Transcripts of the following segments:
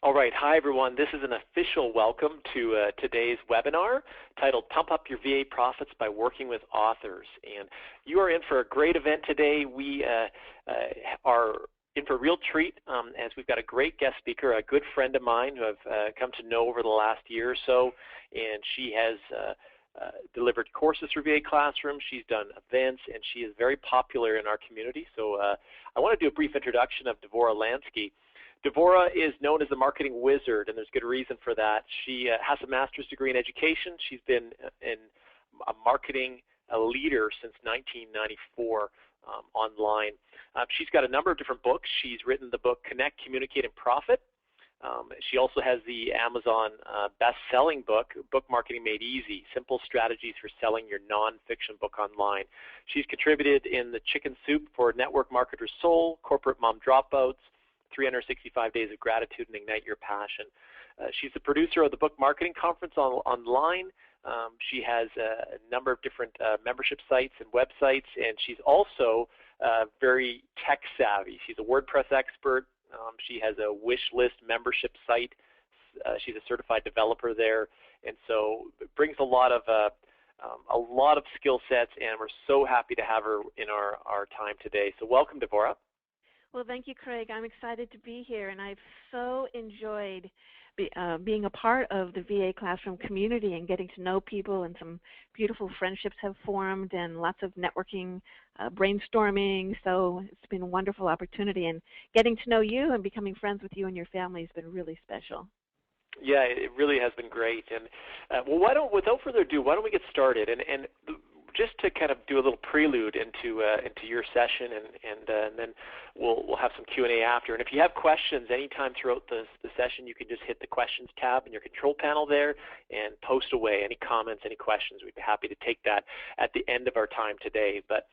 All right, hi everyone. This is an official welcome to today's webinar titled Pump Up Your VA Profits by Working with Authors. And you are in for a great event today. We are in for a real treat as we've got a great guest speaker, a good friend of mine who I've come to know over the last year or so, and she has delivered courses through VA Classroom. She's done events, and she is very popular in our community. So I want to do a brief introduction of Devorah Lansky. Devorah is known as the marketing wizard, and there's good reason for that. She has a master's degree in education. She's been a marketing leader since 1994 online. She's got a number of different books. She's written the book Connect, Communicate, and Profit. She also has the Amazon best-selling book, Book Marketing Made Easy, Simple Strategies for Selling Your Non-Fiction Book Online. She's contributed in the Chicken Soup for Network Marketer's Soul, Corporate Mom Dropouts, 365 Days of Gratitude, and Ignite Your Passion. She's the producer of the Book Marketing Conference online. She has a number of different membership sites and websites, and she's also very tech savvy. She's a WordPress expert. She has a wish list membership site. She's a certified developer there, and so it brings a lot of skill sets, and we're so happy to have her in our time today. So welcome, Devorah. Well, thank you, Craig. I'm excited to be here, and I've so enjoyed being a part of the VA Classroom community and getting to know people, and some beautiful friendships have formed and lots of networking, brainstorming. So it's been a wonderful opportunity, and getting to know you and becoming friends with you and your family has been really special. Yeah, it really has been great. And well, without further ado, why don't we get started? And just to kind of do a little prelude into your session, and then we'll have some Q&A after. And if you have questions anytime throughout the session, you can just hit the questions tab in your control panel there and post away any comments, any questions. We'd be happy to take that at the end of our time today. But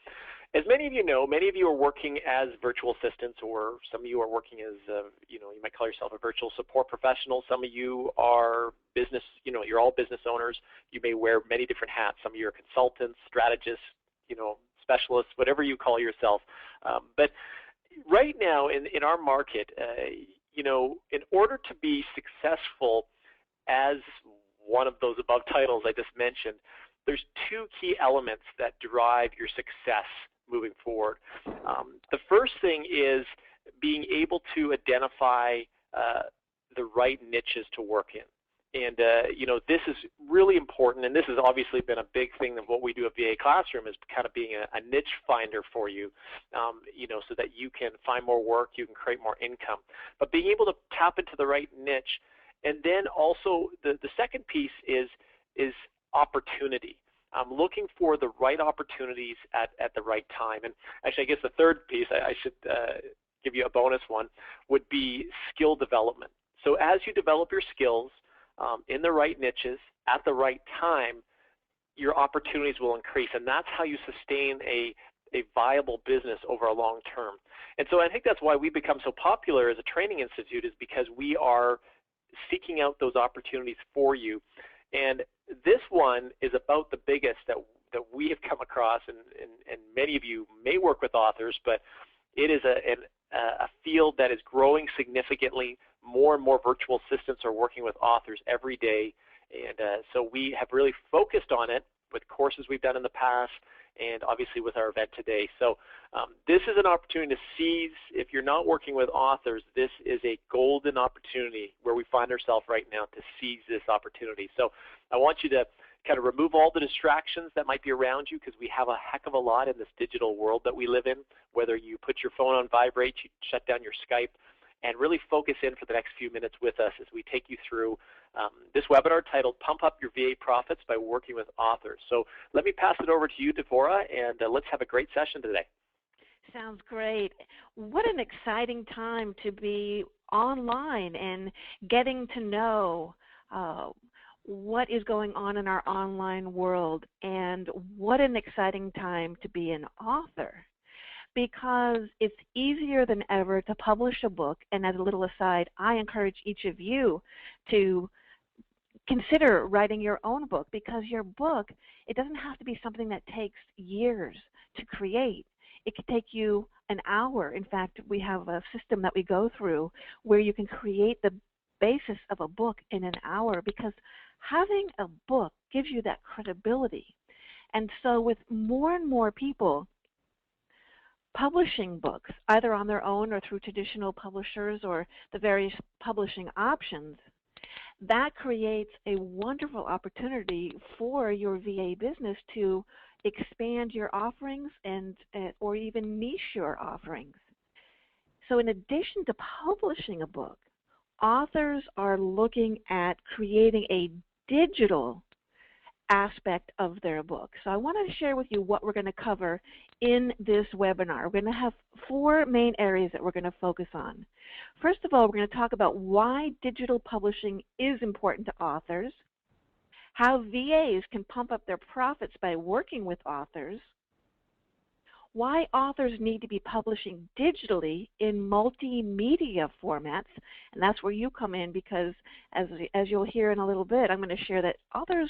as many of you know, many of you are working as virtual assistants, or some of you are working as, you might call yourself a virtual support professional. Some of you are business, you're all business owners. You may wear many different hats. Some of you are consultants, strategists, specialists, whatever you call yourself. But right now in our market, in order to be successful as one of those above titles I just mentioned, there's two key elements that drive your success moving forward. The first thing is being able to identify the right niches to work in. And this is really important, and this has obviously been a big thing of what we do at VA Classroom, is kind of being a niche finder for you, so that you can find more work, you can create more income. But being able to tap into the right niche, and then also the second piece is opportunity. Looking for the right opportunities at the right time. And actually, I guess the third piece, I should give you a bonus one, would be skill development. So as you develop your skills in the right niches at the right time, your opportunities will increase, and that's how you sustain a viable business over a long term. And so I think that's why we become so popular as a training institute, is because we are seeking out those opportunities for you. And this one is about the biggest that we have come across, and many of you may work with authors, but it is a field that is growing significantly. More and more virtual assistants are working with authors every day, and so we have really focused on it with courses we've done in the past, and obviously with our event today. So this is an opportunity to seize. If you're not working with authors, this is a golden opportunity where we find ourselves right now to seize this opportunity. So I want you to kind of remove all the distractions that might be around you, because we have a heck of a lot in this digital world that we live in. Whether you put your phone on vibrate, you shut down your Skype, and really focus in for the next few minutes with us as we take you through this webinar titled Pump Up Your VA Profits by Working with Authors. So let me pass it over to you, Devorah, and let's have a great session today. Sounds great. What an exciting time to be online and getting to know what is going on in our online world, and what an exciting time to be an author, because it's easier than ever to publish a book. And as a little aside, I encourage each of you to consider writing your own book, because your book, it doesn't have to be something that takes years to create. It could take you an hour. In fact, we have a system that we go through where you can create the basis of a book in an hour, because having a book gives you that credibility. And so with more and more people publishing books, either on their own or through traditional publishers or the various publishing options, that creates a wonderful opportunity for your VA business to expand your offerings and or even niche your offerings. So in addition to publishing a book, authors are looking at creating a digital aspect of their book. So I wanted to share with you what we're going to cover in this webinar. We're going to have 4 main areas that we're going to focus on. First of all, we're going to talk about why digital publishing is important to authors, how VAs can pump up their profits by working with authors, why authors need to be publishing digitally in multimedia formats, and that's where you come in, because as you'll hear in a little bit, I'm going to share that authors,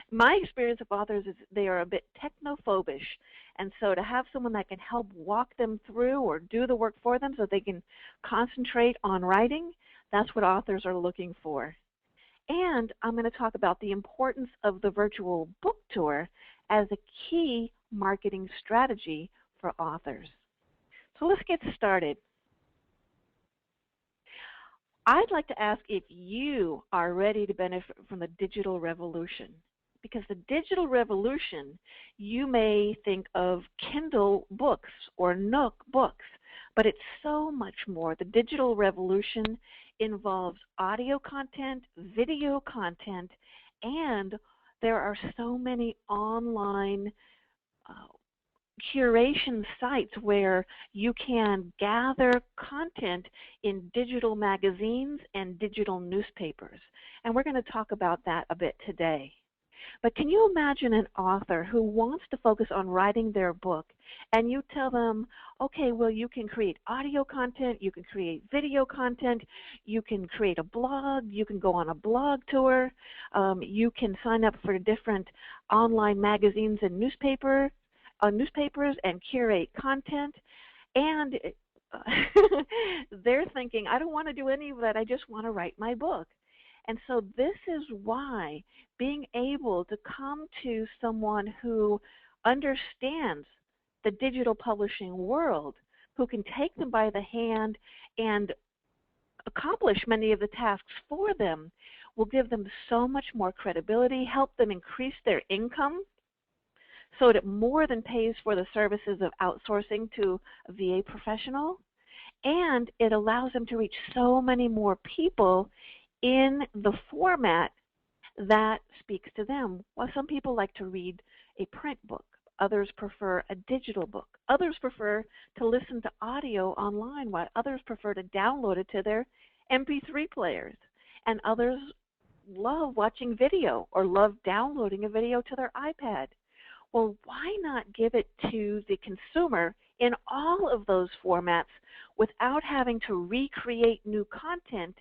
my experience of authors is they are a bit technophobish, and so to have someone that can help walk them through or do the work for them so they can concentrate on writing, that's what authors are looking for. And I'm going to talk about the importance of the virtual book tour as a key marketing strategy for authors. So let's get started. I'd like to ask if you are ready to benefit from the digital revolution. Because the digital revolution, you may think of Kindle books or Nook books, but it's so much more. The digital revolution involves audio content, video content, and there are so many online curation sites where you can gather content in digital magazines and digital newspapers. And we're going to talk about that a bit today. But can you imagine an author who wants to focus on writing their book, and you tell them, okay, well, you can create audio content, you can create video content, you can create a blog, you can go on a blog tour, you can sign up for different online magazines and newspapers and curate content, and they're thinking, I don't want to do any of that, I just want to write my book. And so this is why being able to come to someone who understands the digital publishing world, who can take them by the hand and accomplish many of the tasks for them, will give them so much more credibility, help them increase their income, so it more than pays for the services of outsourcing to a VA professional, and it allows them to reach so many more people in the format that speaks to them. Well, some people like to read a print book. Others prefer a digital book. Others prefer to listen to audio online, while others prefer to download it to their MP3 players. And others love watching video or love downloading a video to their iPad. Well, why not give it to the consumer in all of those formats without having to recreate new content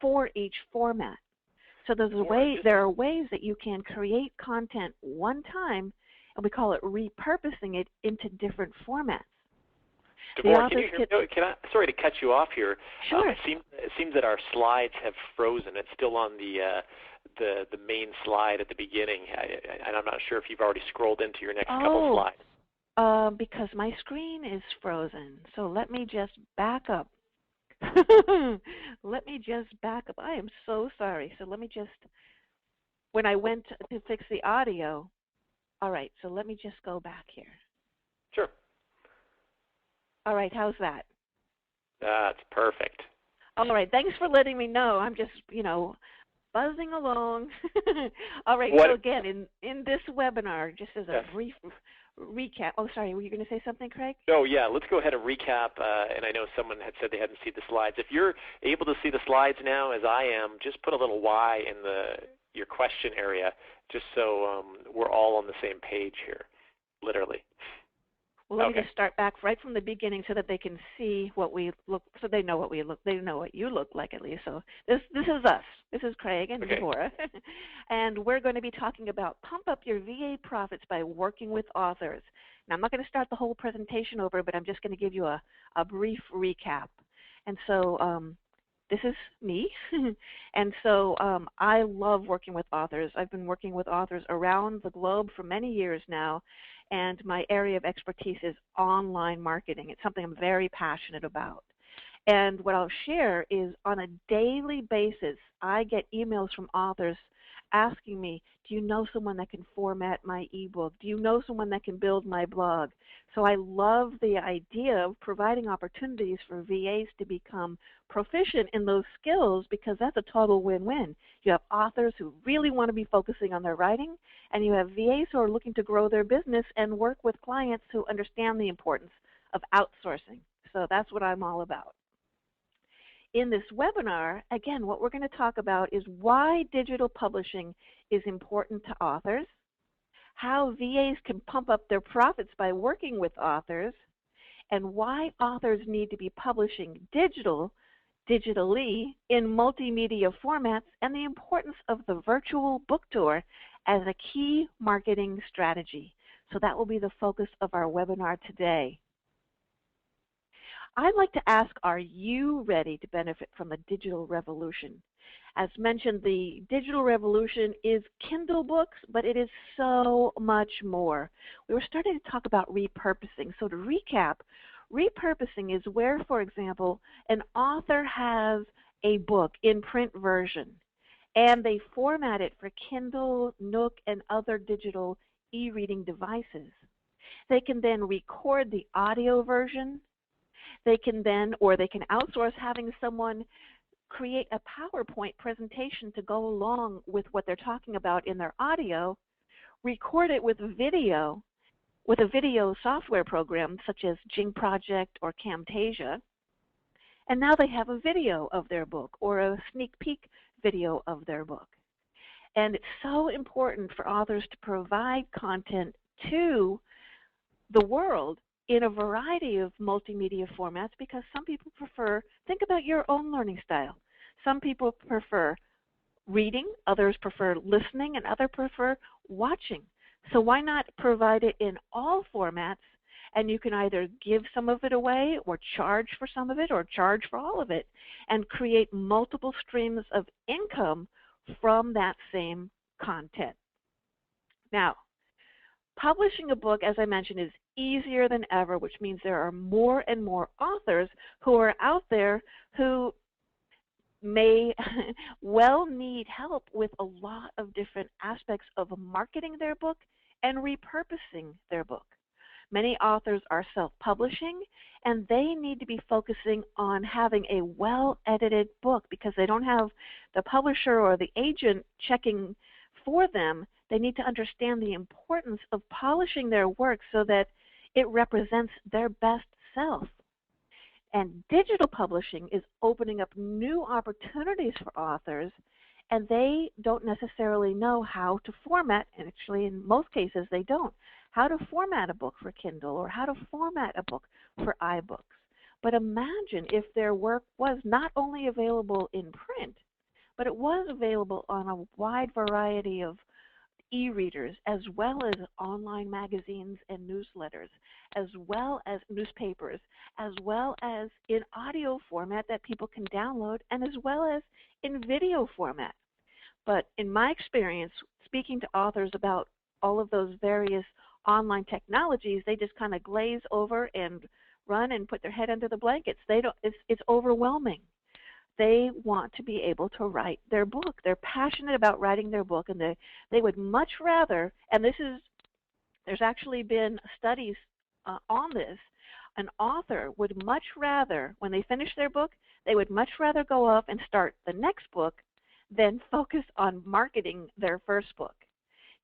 for each format? So there are ways that you can create content one time, and we call it repurposing it into different formats. Deborah, sorry to cut you off here. Sure. It seems that our slides have frozen. It's still on the main slide at the beginning, and I'm not sure if you've already scrolled into your next couple slides. Because my screen is frozen. So let me just back up. Let me just back up. I am so sorry. So let me just, when I went to fix the audio, all right, so let me just go back here. Sure. All right, how's that? That's perfect. All right, thanks for letting me know. I'm just, buzzing along. All right, so again, in this webinar, just as a brief recap. Oh, sorry, were you going to say something, Craig? Oh, yeah, let's go ahead and recap. And I know someone had said they hadn't seen the slides. If you're able to see the slides now, as I am, just put a little Y in your question area, just so we're all on the same page here, literally. Well, let me just start back right from the beginning so that they can see what we look, so they know what we look, they know what you look like at least. So this is us. This is Craig and Deborah. And we're going to be talking about pump up your VA profits by working with authors. Now, I'm not going to start the whole presentation over, but I'm just going to give you a brief recap. And so this is me. And so I love working with authors. I've been working with authors around the globe for many years now, and my area of expertise is online marketing. It's something I'm very passionate about. And what I'll share is on a daily basis, I get emails from authors asking me, do you know someone that can format my ebook? Do you know someone that can build my blog? So I love the idea of providing opportunities for VAs to become proficient in those skills, because that's a total win-win. You have authors who really want to be focusing on their writing, and you have VAs who are looking to grow their business and work with clients who understand the importance of outsourcing. So that's what I'm all about. In this webinar, again, what we're going to talk about is why digital publishing is important to authors, how VAs can pump up their profits by working with authors, and why authors need to be publishing digitally in multimedia formats, and the importance of the virtual book tour as a key marketing strategy. So that will be the focus of our webinar today. I'd like to ask, are you ready to benefit from the digital revolution? As mentioned, the digital revolution is Kindle books, but it is so much more. We were starting to talk about repurposing. So to recap, repurposing is where, for example, an author has a book in print version, and they format it for Kindle, Nook, and other digital e-reading devices. They can then record the audio version. They can then, or they can outsource having someone create a PowerPoint presentation to go along with what they're talking about in their audio, record it with video, with a video software program such as Jing Project or Camtasia, and now they have a video of their book or a sneak peek video of their book. And it's so important for authors to provide content to the world in a variety of multimedia formats, because some people prefer, think about your own learning style. Some people prefer reading, others prefer listening, and others prefer watching. So why not provide it in all formats, and you can either give some of it away or charge for some of it or charge for all of it, and create multiple streams of income from that same content. Now, publishing a book, as I mentioned, is easier than ever, which means there are more and more authors who are out there who may well need help with a lot of different aspects of marketing their book and repurposing their book. Many authors are self-publishing, and they need to be focusing on having a well-edited book because they don't have the publisher or the agent checking for them. They need to understand the importance of polishing their work so that it represents their best self. And digital publishing is opening up new opportunities for authors, and they don't necessarily know how to format, and actually in most cases they don't, how to format a book for Kindle or how to format a book for iBooks. But imagine if their work was not only available in print, but it was available on a wide variety of e-readers, as well as online magazines and newsletters, as well as newspapers, as well as in audio format that people can download, and as well as in video format. But in my experience, speaking to authors about all of those various online technologies, they just kind of glaze over and run and put their head under the blankets. It's overwhelming. They want to be able to write their book. They're passionate about writing their book, and they would much rather, and there's actually been studies on this, an author would much rather, when they finish their book, they would much rather go off and start the next book than focus on marketing their first book.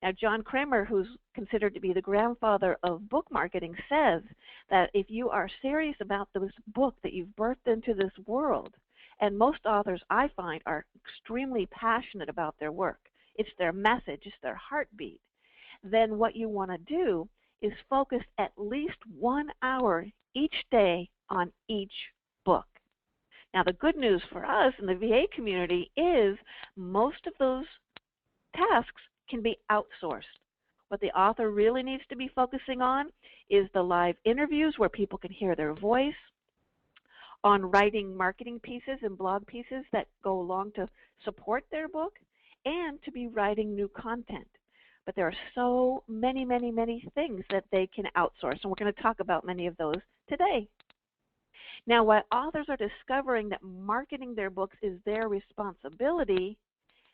Now, John Kramer, who's considered to be the grandfather of book marketing, says that if you are serious about this book that you've birthed into this world, and most authors, I find, are extremely passionate about their work. It's their message, it's their heartbeat. Then what you want to do is focus at least 1 hour each day on each book. Now, the good news for us in the VA community is most of those tasks can be outsourced. What the author really needs to be focusing on is the live interviews where people can hear their voice, on writing marketing pieces and blog pieces that go along to support their book, and to be writing new content. But there are so many, many, many things that they can outsource, and we're going to talk about many of those today. Now, while authors are discovering that marketing their books is their responsibility,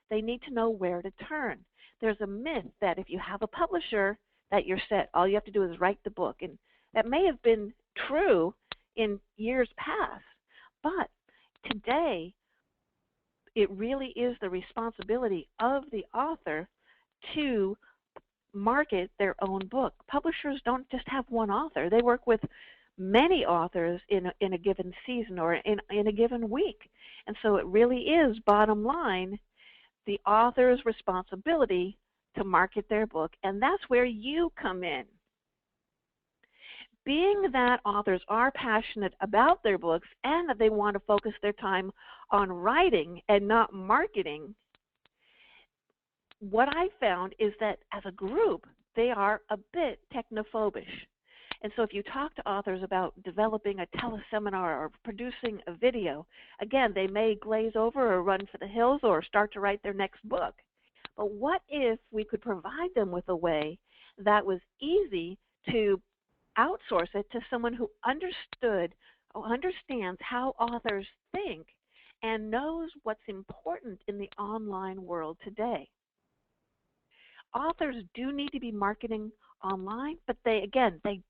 they need to know where to turn. There's a myth that if you have a publisher, that you're set. All you have to do is write the book. And that may have been true in years past, but today it really is the responsibility of the author to market their own book. Publishers don't just have one author. They work with many authors in a given season or in a given week. And so it really is, bottom line, the author's responsibility to market their book, and that's where you come in. Being that authors are passionate about their books and that they want to focus their time on writing and not marketing, what I found is that as a group, they are a bit technophobic. And so if you talk to authors about developing a teleseminar or producing a video, again, they may glaze over or run for the hills or start to write their next book. But what if we could provide them with a way that was easy to outsource it to someone who understands how authors think and knows what's important in the online world today? Authors do need to be marketing online, but they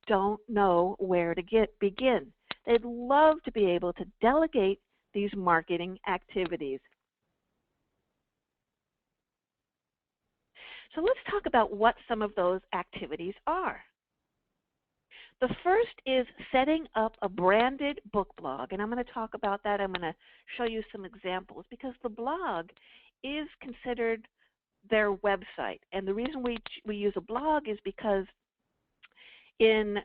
don't know where to begin. They'd love to be able to delegate these marketing activities. So let's talk about what some of those activities are. The first is setting up a branded book blog, and I'm going to talk about that. I'm going to show you some examples because the blog is considered their website. And the reason we use a blog is because in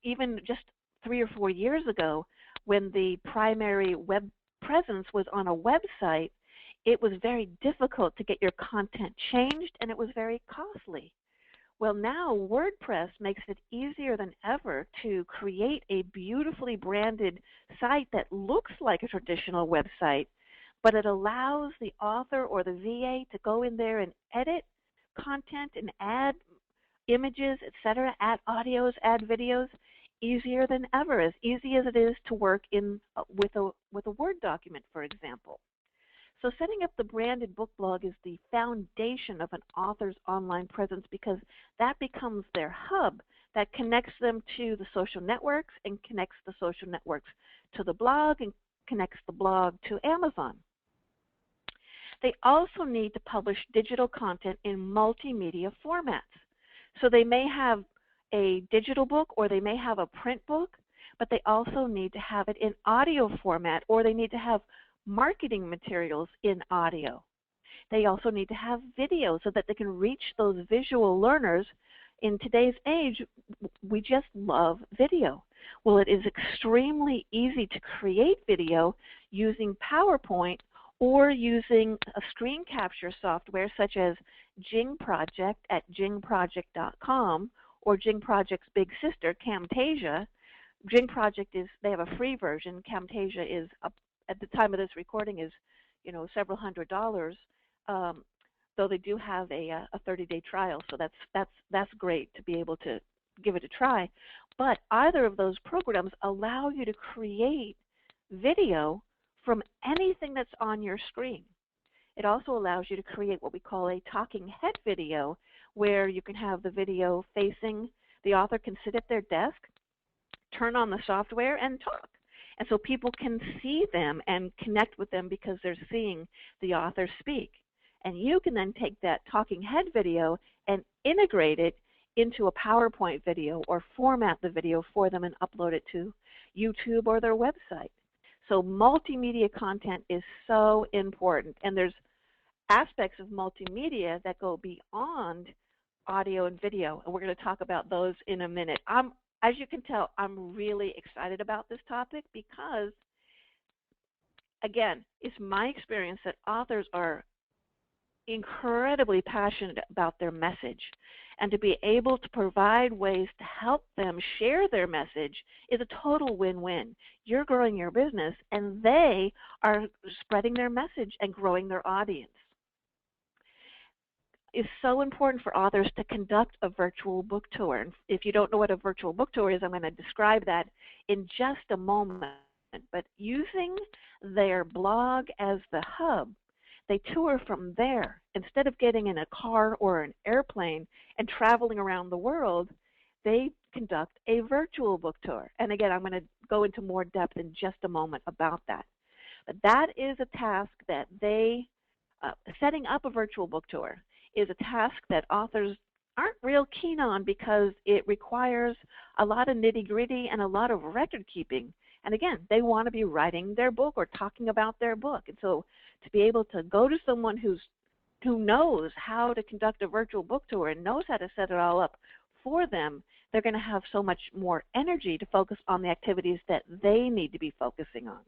even just 3 or 4 years ago, when the primary web presence was on a website, it was very difficult to get your content changed, and it was very costly. Well, now WordPress makes it easier than ever to create a beautifully branded site that looks like a traditional website, but it allows the author or the VA to go in there and edit content and add images, etc., add audios, add videos, easier than ever, as easy as it is to work with a Word document, for example. So setting up the branded book blog is the foundation of an author's online presence because that becomes their hub that connects them to the social networks and connects the social networks to the blog and connects the blog to Amazon. They also need to publish digital content in multimedia formats. So they may have a digital book or they may have a print book, but they also need to have it in audio format, or they need to have marketing materials in audio. They also need to have video so that they can reach those visual learners. In today's age, we just love video. Well, it is extremely easy to create video using PowerPoint or using a screen capture software such as Jing Project at jingproject.com or Jing Project's big sister, Camtasia. Jing Project they have a free version. Camtasia is at the time of this recording is, several $100s, though they do have a 30-day trial, so that's great to be able to give it a try. But either of those programs allow you to create video from anything that's on your screen. It also allows you to create what we call a talking head video, where you can have the video facing, the author can sit at their desk, turn on the software, and talk. And so people can see them and connect with them because they're seeing the author speak. And you can then take that talking head video and integrate it into a PowerPoint video or format the video for them and upload it to YouTube or their website. So multimedia content is so important. And there's aspects of multimedia that go beyond audio and video. And we're going to talk about those in a minute. As you can tell, I'm really excited about this topic because, again, it's my experience that authors are incredibly passionate about their message. And to be able to provide ways to help them share their message is a total win-win. You're growing your business, and they are spreading their message and growing their audience. It's so important for authors to conduct a virtual book tour. And if you don't know what a virtual book tour is, I'm going to describe that in just a moment. But using their blog as the hub, they tour from there. Instead of getting in a car or an airplane and traveling around the world, they conduct a virtual book tour. And again, I'm going to go into more depth in just a moment about that. But that is a task that setting up a virtual book tour is a task that authors aren't real keen on because it requires a lot of nitty-gritty and a lot of record keeping. And again, they want to be writing their book or talking about their book. And so to be able to go to someone who knows how to conduct a virtual book tour and knows how to set it all up for them, they're going to have so much more energy to focus on the activities that they need to be focusing on.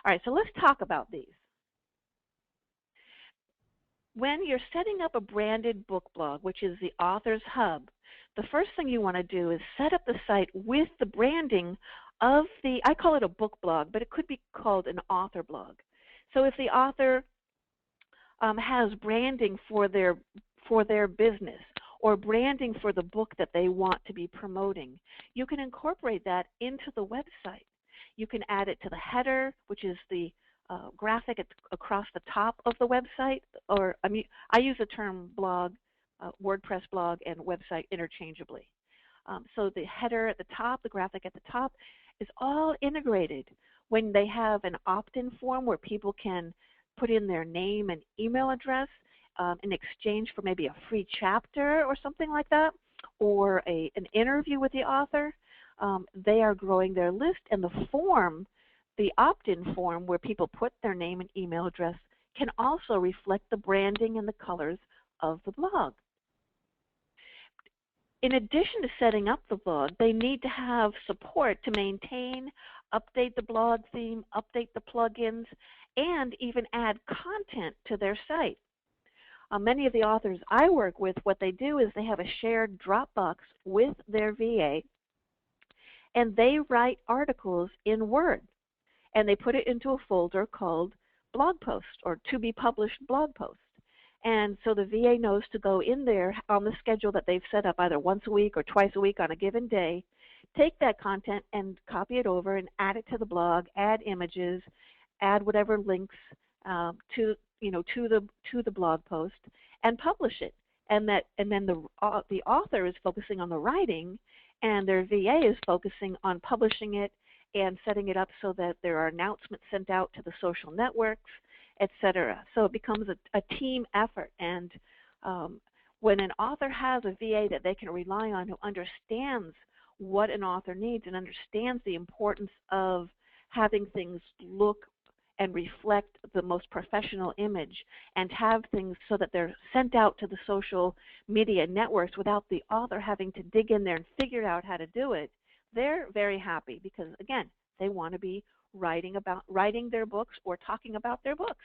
All right, so let's talk about these. When you're setting up a branded book blog, which is the author's hub, the first thing you want to do is set up the site with the branding of I call it a book blog, but it could be called an author blog. So if the author has branding for their business or branding for the book that they want to be promoting, you can incorporate that into the website. You can add it to the header, which is the graphic across the top of the website, or I use the term blog, WordPress blog, and website interchangeably. So the header at the top, the graphic at the top, is all integrated. When they have an opt-in form where people can put in their name and email address in exchange for maybe a free chapter or something like that, or an interview with the author, they are growing their list, and the form, the opt-in form where people put their name and email address, can also reflect the branding and the colors of the blog. In addition to setting up the blog, they need to have support to maintain, update the blog theme, update the plugins, and even add content to their site. Many of the authors I work with, what they do is they have a shared Dropbox with their VA, and they write articles in Word. And they put it into a folder called blog post or to be published blog post. And so the VA knows to go in there on the schedule that they've set up either once a week or twice a week on a given day, take that content and copy it over and add it to the blog, add images, add whatever links to the blog post, and publish it. And then the author is focusing on the writing, and their VA is focusing on publishing it and setting it up so that there are announcements sent out to the social networks, etc. So it becomes a team effort. And when an author has a VA that they can rely on who understands what an author needs and understands the importance of having things look and reflect the most professional image and have things so that they're sent out to the social media networks without the author having to dig in there and figure out how to do it, they're very happy because, again, they want to be writing their books or talking about their books.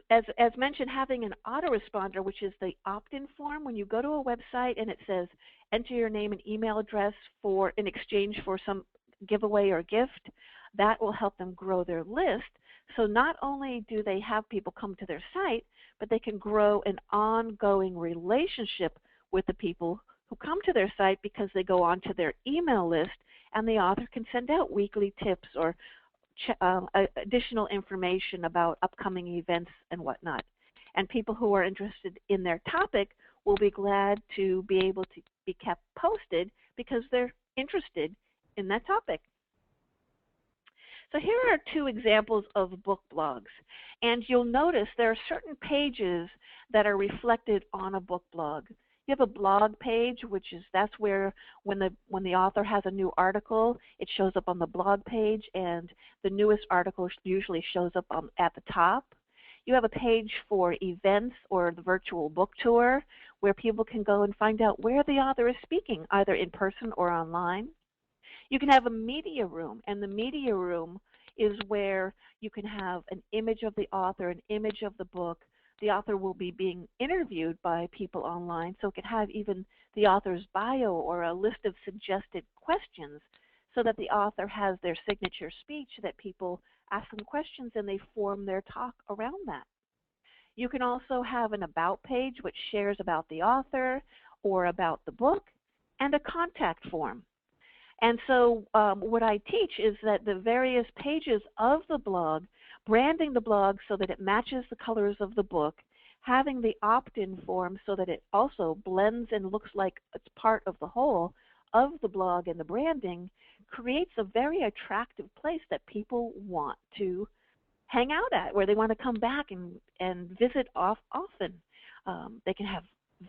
As mentioned, having an autoresponder, which is the opt-in form, when you go to a website and it says enter your name and email address in exchange for some giveaway or gift, that will help them grow their list. So not only do they have people come to their site, but they can grow an ongoing relationship with the people who come to their site because they go onto their email list, and the author can send out weekly tips or additional information about upcoming events and whatnot. And people who are interested in their topic will be glad to be able to be kept posted because they're interested in that topic. So here are two examples of book blogs. And you'll notice there are certain pages that are reflected on a book blog. You have a blog page, that's where when the author has a new article, it shows up on the blog page, and the newest article usually shows up at the top. You have a page for events or the virtual book tour, where people can go and find out where the author is speaking, either in person or online. You can have a media room, and the media room is where you can have an image of the author, an image of the book, the author will be being interviewed by people online, so it can have even the author's bio or a list of suggested questions so that the author has their signature speech that people ask them questions and they form their talk around that. You can also have an about page which shares about the author or about the book, and a contact form. And so what I teach is that the various pages of the blog, branding the blog so that it matches the colors of the book, having the opt-in form so that it also blends and looks like it's part of the whole of the blog and the branding, creates a very attractive place that people want to hang out at, where they want to come back and visit often. They can have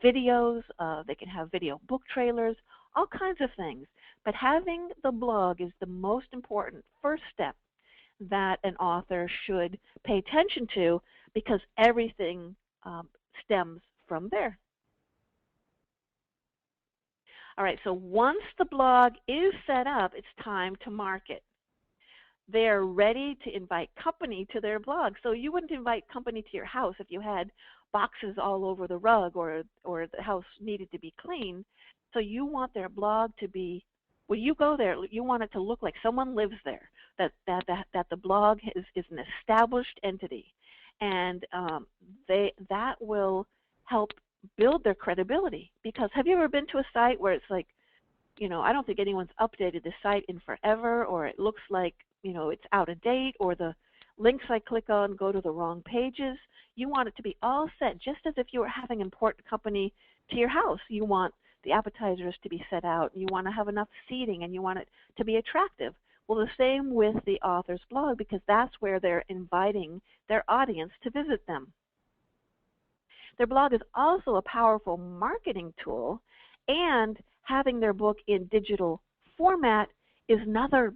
videos, they can have video book trailers, all kinds of things. But having the blog is the most important first step that an author should pay attention to, because everything stems from there. All right, so once the blog is set up, it's time to market. They're ready to invite company to their blog. So you wouldn't invite company to your house if you had boxes all over the rug or the house needed to be clean. So you want their blog to be, when you go there, you want it to look like someone lives there, that the blog is an established entity. And that will help build their credibility. Because have you ever been to a site where it's like, I don't think anyone's updated the site in forever, or it looks like, it's out of date, or the links I click on go to the wrong pages. You want it to be all set, just as if you were having important company to your house. You want the appetizers to be set out, you want to have enough seating, and you want it to be attractive. Well, the same with the author's blog, because that's where they're inviting their audience to visit them. Their blog is also a powerful marketing tool, and having their book in digital format is another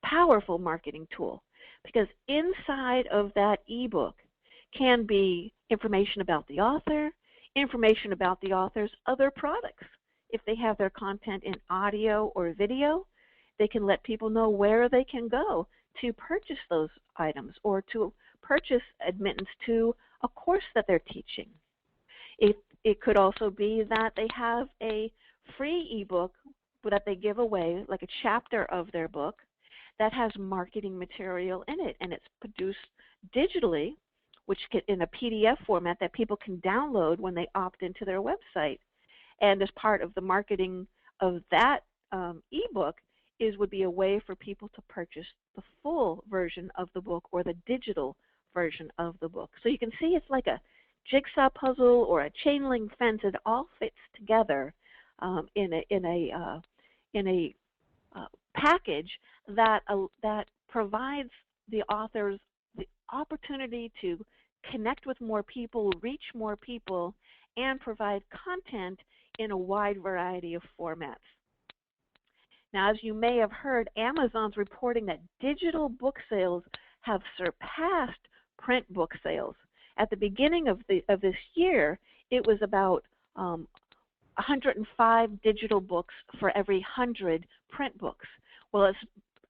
powerful marketing tool, because inside of that ebook can be information about the author, information about the author's other products. If they have their content in audio or video, they can let people know where they can go to purchase those items or to purchase admittance to a course that they're teaching. It could also be that they have a free ebook that they give away, like a chapter of their book, that has marketing material in it, and it's produced digitally, which in a PDF format that people can download when they opt into their website. And as part of the marketing of that ebook would be a way for people to purchase the full version of the book or the digital version of the book. So you can see it's like a jigsaw puzzle or a chain link fence. It all fits together in a package that provides the authors the opportunity to connect with more people, reach more people, and provide content in a wide variety of formats. Now, as you may have heard, Amazon's reporting that digital book sales have surpassed print book sales. At the beginning of this year, it was about 105 digital books for every 100 print books. Well,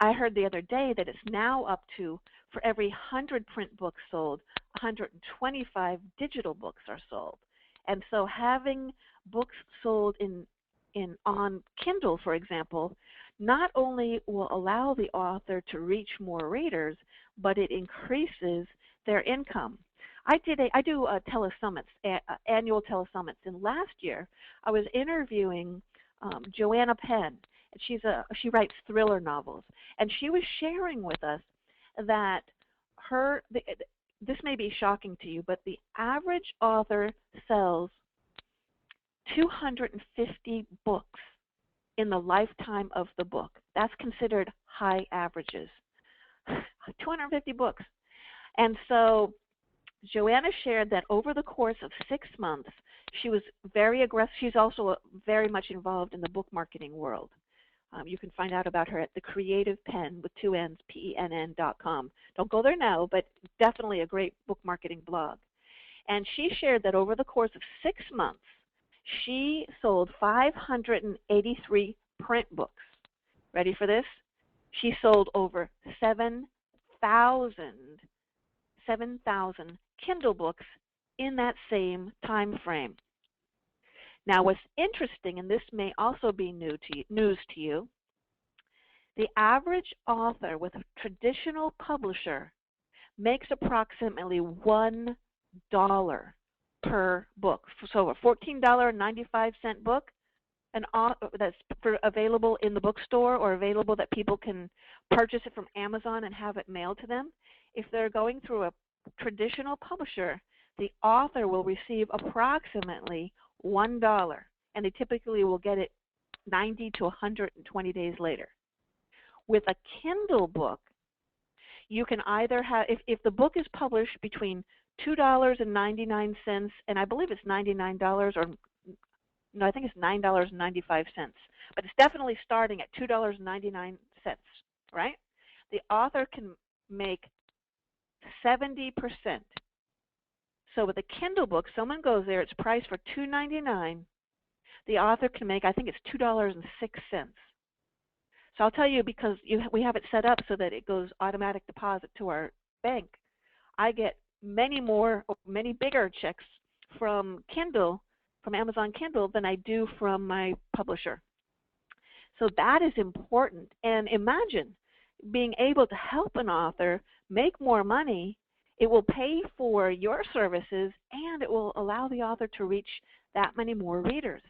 I heard the other day that it's now up to, for every 100 print books sold, 125 digital books are sold. And so having books sold on Kindle, for example, not only will allow the author to reach more readers, but it increases their income. I do telesummits, annual telesummits, and last year I was interviewing Joanna Penn. She writes thriller novels, and she was sharing with us that this may be shocking to you, but the average author sells 250 books in the lifetime of the book. That's considered high averages. 250 books. And so Joanna shared that over the course of 6 months, she was very aggressive. She's also very much involved in the book marketing world. You can find out about her at the Creative Pen with 2 N's, PENN.com. Don't go there now, but definitely a great book marketing blog. And she shared that over the course of 6 months, she sold 583 print books. Ready for this? She sold over 7,000 Kindle books in that same time frame. Now, what's interesting, and this may also be news to you, the average author with a traditional publisher makes approximately $1 per book. So a $14.95 book, that's available in the bookstore or available that people can purchase it from Amazon and have it mailed to them. If they're going through a traditional publisher, the author will receive approximately $1, and they typically will get it 90 to 120 days later. With a Kindle book, you can either have, if the book is published between $2.99 and I believe it's $99, or no, I think it's $9.95, but it's definitely starting at $2.99, right? The author can make 70%. So with a Kindle book, someone goes there, it's priced for $2.99. The author can make, I think it's $2.06. So I'll tell you, because we have it set up so that it goes automatic deposit to our bank, I get many bigger checks from Kindle, from Amazon Kindle, than I do from my publisher. So that is important. And imagine being able to help an author make more money. It will pay for your services, and it will allow the author to reach that many more readers.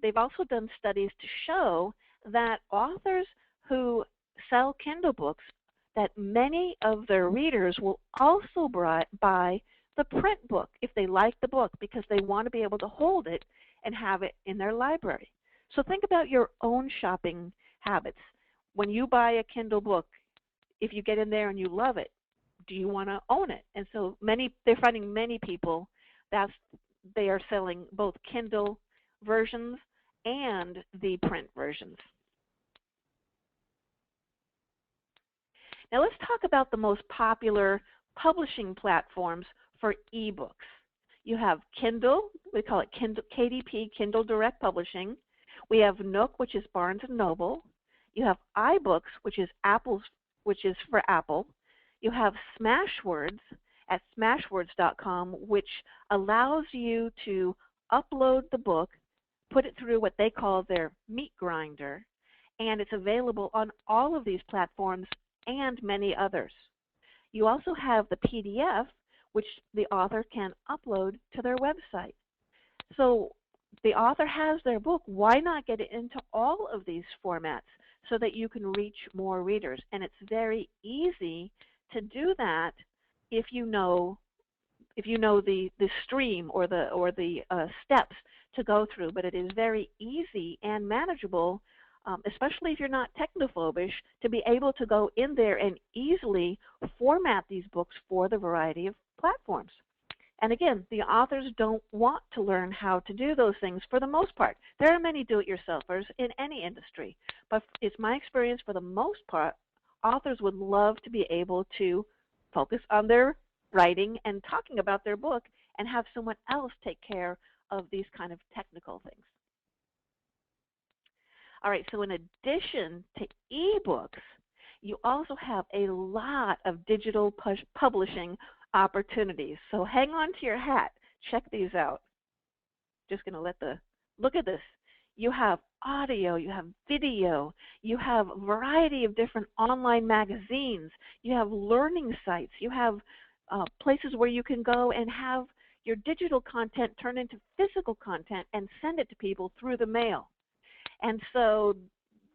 They've also done studies to show that authors who sell Kindle books, that many of their readers will also buy the print book if they like the book, because they want to be able to hold it and have it in their library. So think about your own shopping habits. When you buy a Kindle book, if you get in there and you love it, do you want to own it? And so they're finding many people they are selling both Kindle versions and the print versions. Now let's talk about the most popular publishing platforms for ebooks. You have Kindle, we call it KDP, Kindle Direct Publishing. We have Nook, which is Barnes & Noble. You have iBooks, which is for Apple. You have Smashwords at smashwords.com, which allows you to upload the book, put it through what they call their meat grinder, and it's available on all of these platforms and many others. You also have the PDF, which the author can upload to their website. So the author has their book. Why not get it into all of these formats so that you can reach more readers? And it's very easy to do that if you know the stream or the steps to go through. But it is very easy and manageable, especially if you're not technophobish, to be able to go in there and easily format these books for the variety of platforms. And again, the authors don't want to learn how to do those things for the most part. There are many do-it-yourselfers in any industry, but it's my experience for the most part, authors would love to be able to focus on their writing and talking about their book and have someone else take care of these kind of technical things. All right, so in addition to ebooks, you also have a lot of digital publishing opportunities. So hang on to your hat. Check these out. Just going to look at this. You have audio, you have video, you have a variety of different online magazines, you have learning sites, you have places where you can go and have your digital content turn into physical content and send it to people through the mail. And so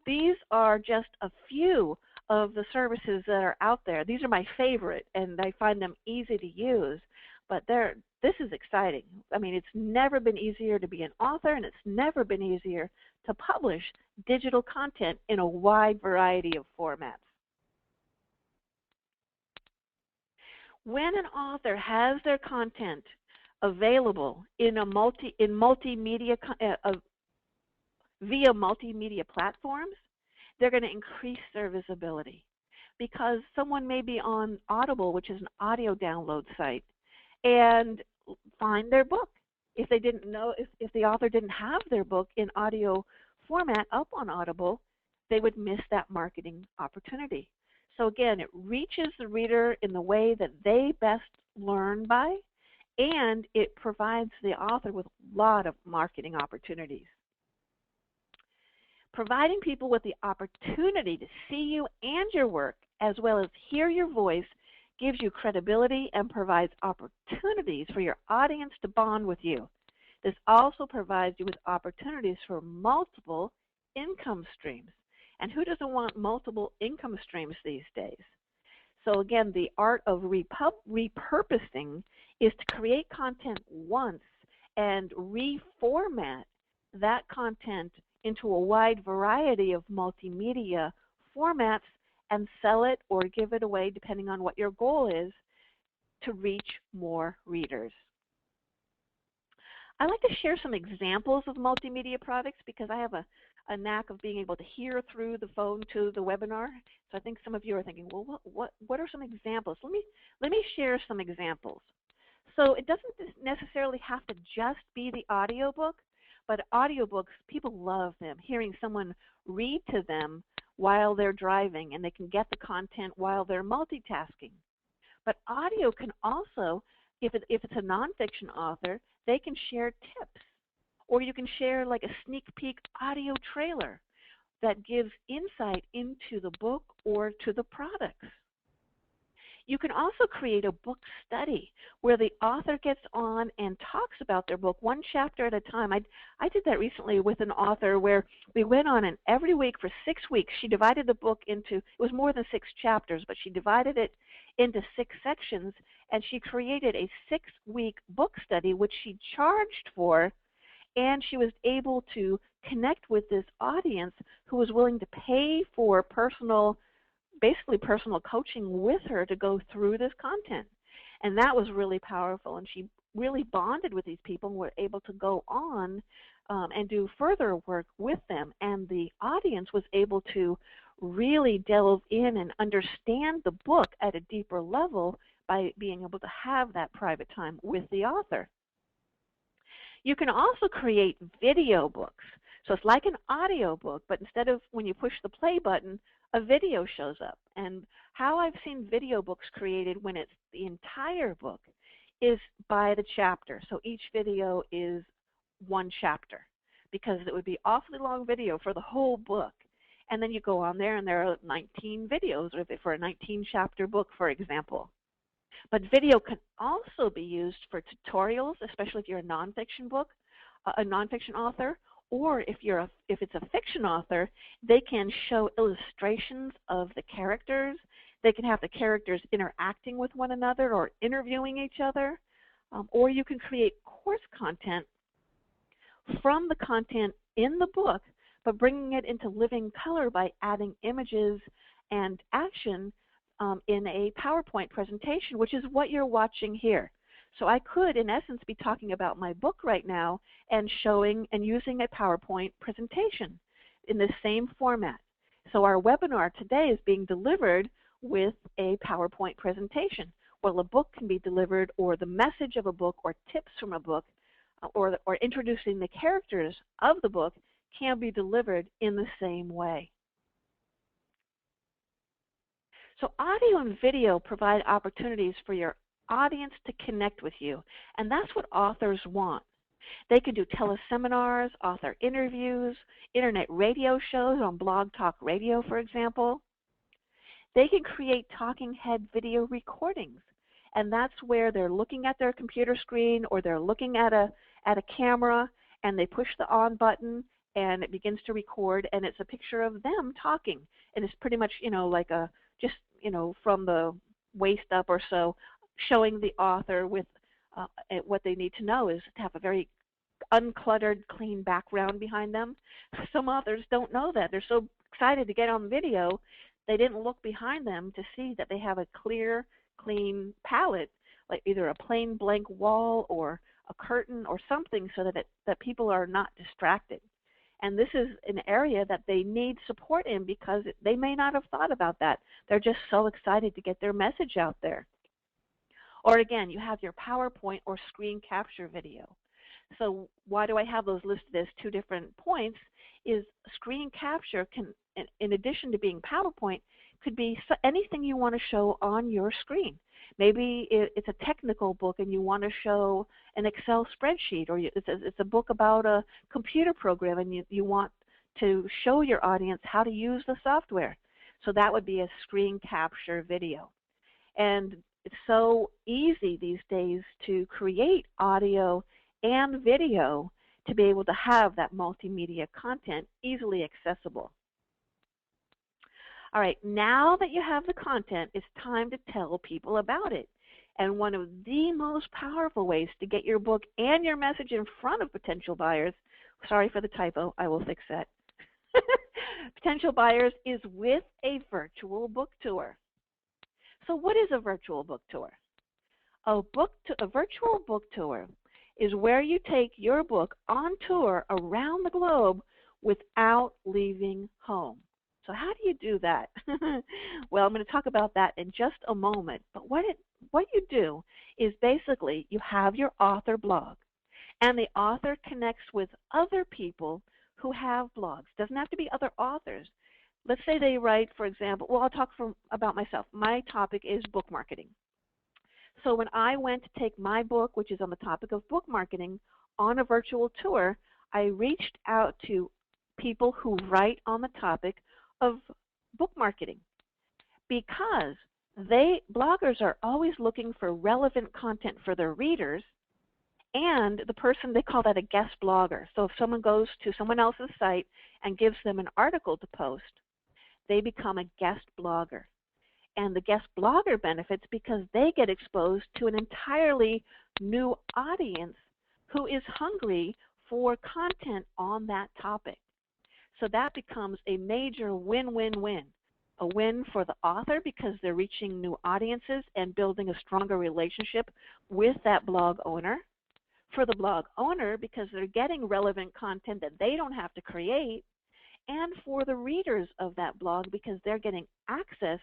these are just a few of the services that are out there. These are my favorite, and I find them easy to use, but this is exciting. I mean, it's never been easier to be an author, and it's never been easier to publish digital content in a wide variety of formats. When an author has their content available in a multimedia via multimedia platforms, they're going to increase their visibility, because someone may be on Audible, which is an audio download site, and find their book. If they didn't know, if the author didn't have their book in audio format up on Audible, they would miss that marketing opportunity. So again, it reaches the reader in the way that they best learn by, and it provides the author with a lot of marketing opportunities. Providing people with the opportunity to see you and your work, as well as hear your voice, gives you credibility and provides opportunities for your audience to bond with you. This also provides you with opportunities for multiple income streams. And who doesn't want multiple income streams these days? So again, the art of repurposing is to create content once and reformat that content into a wide variety of multimedia formats and sell it or give it away, depending on what your goal is, to reach more readers. I like to share some examples of multimedia products because I have a knack of being able to hear through the phone to the webinar. So I think some of you are thinking, well, what are some examples? Let me share some examples. So it doesn't necessarily have to just be the audiobook, but audiobooks, people love them, hearing someone read to them while they're driving, and they can get the content while they're multitasking. But audio can also, if it's a nonfiction author, they can share tips. Or you can share like a sneak peek audio trailer that gives insight into the book or to the products. You can also create a book study where the author gets on and talks about their book one chapter at a time. I did that recently with an author where we went on, and every week for 6 weeks she divided the book into, it was more than 6 chapters, but she divided it into 6 sections, and she created a 6-week book study which she charged for, and she was able to connect with this audience who was willing to pay for basically personal coaching with her to go through this content. And that was really powerful, and she really bonded with these people and were able to go on and do further work with them. And the audience was able to really delve in and understand the book at a deeper level by being able to have that private time with the author. You can also create video books. So it's like an audio book, but instead of when you push the play button, a video shows up. And how I've seen video books created when it's the entire book is by the chapter. So each video is one chapter, because it would be awfully long video for the whole book. And then you go on there and there are 19 videos for a 19-chapter book, for example. But video can also be used for tutorials, especially if you're a nonfiction author, or if it's a fiction author, they can show illustrations of the characters. They can have the characters interacting with one another or interviewing each other, or you can create course content from the content in the book, but bringing it into living color by adding images and action in a PowerPoint presentation, which is what you're watching here. So I could, in essence, be talking about my book right now and showing and using a PowerPoint presentation in the same format. So our webinar today is being delivered with a PowerPoint presentation. Well, a book can be delivered, or the message of a book, or tips from a book, or introducing the characters of the book can be delivered in the same way. So audio and video provide opportunities for your audience to connect with you, and that's what authors want. They can do teleseminars, author interviews, internet radio shows on Blog Talk Radio, for example. They can create talking head video recordings, and that's where they're looking at their computer screen or they're looking at a camera, and they push the on button and it begins to record, and it's a picture of them talking, and it's pretty much, like from the waist up or so, showing the author with what they need to know is to have a very uncluttered, clean background behind them. Some authors don't know that. They're so excited to get on video, they didn't look behind them to see that they have a clear, clean palette, like either a plain blank wall or a curtain or something, so that people are not distracted. And this is an area that they need support in, because they may not have thought about that. They're just so excited to get their message out there. Or again, you have your PowerPoint or screen capture video. So why do I have those listed as 2 different points? Is screen capture can, in addition to being PowerPoint, could be anything you want to show on your screen. Maybe it's a technical book and you want to show an Excel spreadsheet, or it's a book about a computer program and you want to show your audience how to use the software. So that would be a screen capture video. And it's so easy these days to create audio and video to be able to have that multimedia content easily accessible. All right, now that you have the content, it's time to tell people about it. And one of the most powerful ways to get your book and your message in front of potential buyers, sorry for the typo, I will fix that, potential buyers, is with a virtual book tour. So what is a virtual book tour? A virtual book tour is where you take your book on tour around the globe without leaving home. So how do you do that? Well, I'm going to talk about that in just a moment. But what you do is basically you have your author blog, and the author connects with other people who have blogs. Doesn't have to be other authors. Let's say they write, for example, well, I'll talk about myself. My topic is book marketing. So when I went to take my book, which is on the topic of book marketing, on a virtual tour, I reached out to people who write on the topic of book marketing, because bloggers are always looking for relevant content for their readers, and the person, they call that a guest blogger. So if someone goes to someone else's site and gives them an article to post, they become a guest blogger. And the guest blogger benefits because they get exposed to an entirely new audience who is hungry for content on that topic. So that becomes a major win-win-win. A win for the author because they're reaching new audiences and building a stronger relationship with that blog owner. For the blog owner because they're getting relevant content that they don't have to create. And for the readers of that blog because they're getting access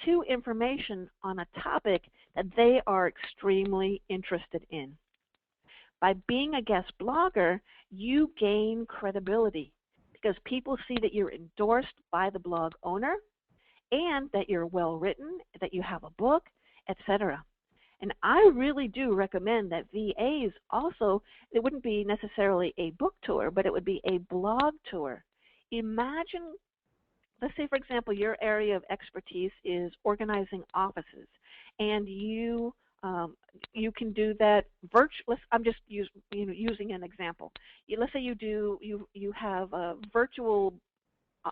to information on a topic that they are extremely interested in. By being a guest blogger, you gain credibility because people see that you're endorsed by the blog owner and that you're well written, that you have a book, etc. And I really do recommend that VAs also, it wouldn't be necessarily a book tour, but it would be a blog tour. Imagine, let's say, for example, your area of expertise is organizing offices, and you can do that virtually. I'm just using an example. Let's say you have a virtual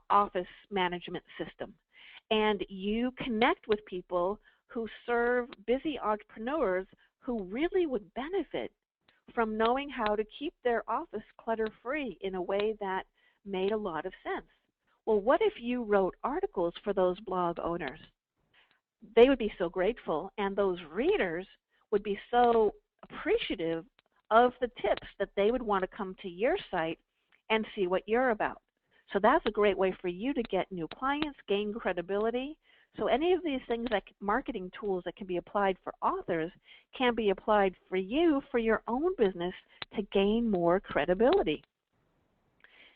office management system, and you connect with people who serve busy entrepreneurs who really would benefit from knowing how to keep their office clutter-free in a way that made a lot of sense. Well, what if you wrote articles for those blog owners? They would be so grateful, and those readers would be so appreciative of the tips that they would want to come to your site and see what you're about. So that's a great way for you to get new clients, gain credibility. So any of these things, like marketing tools that can be applied for authors, can be applied for you for your own business to gain more credibility.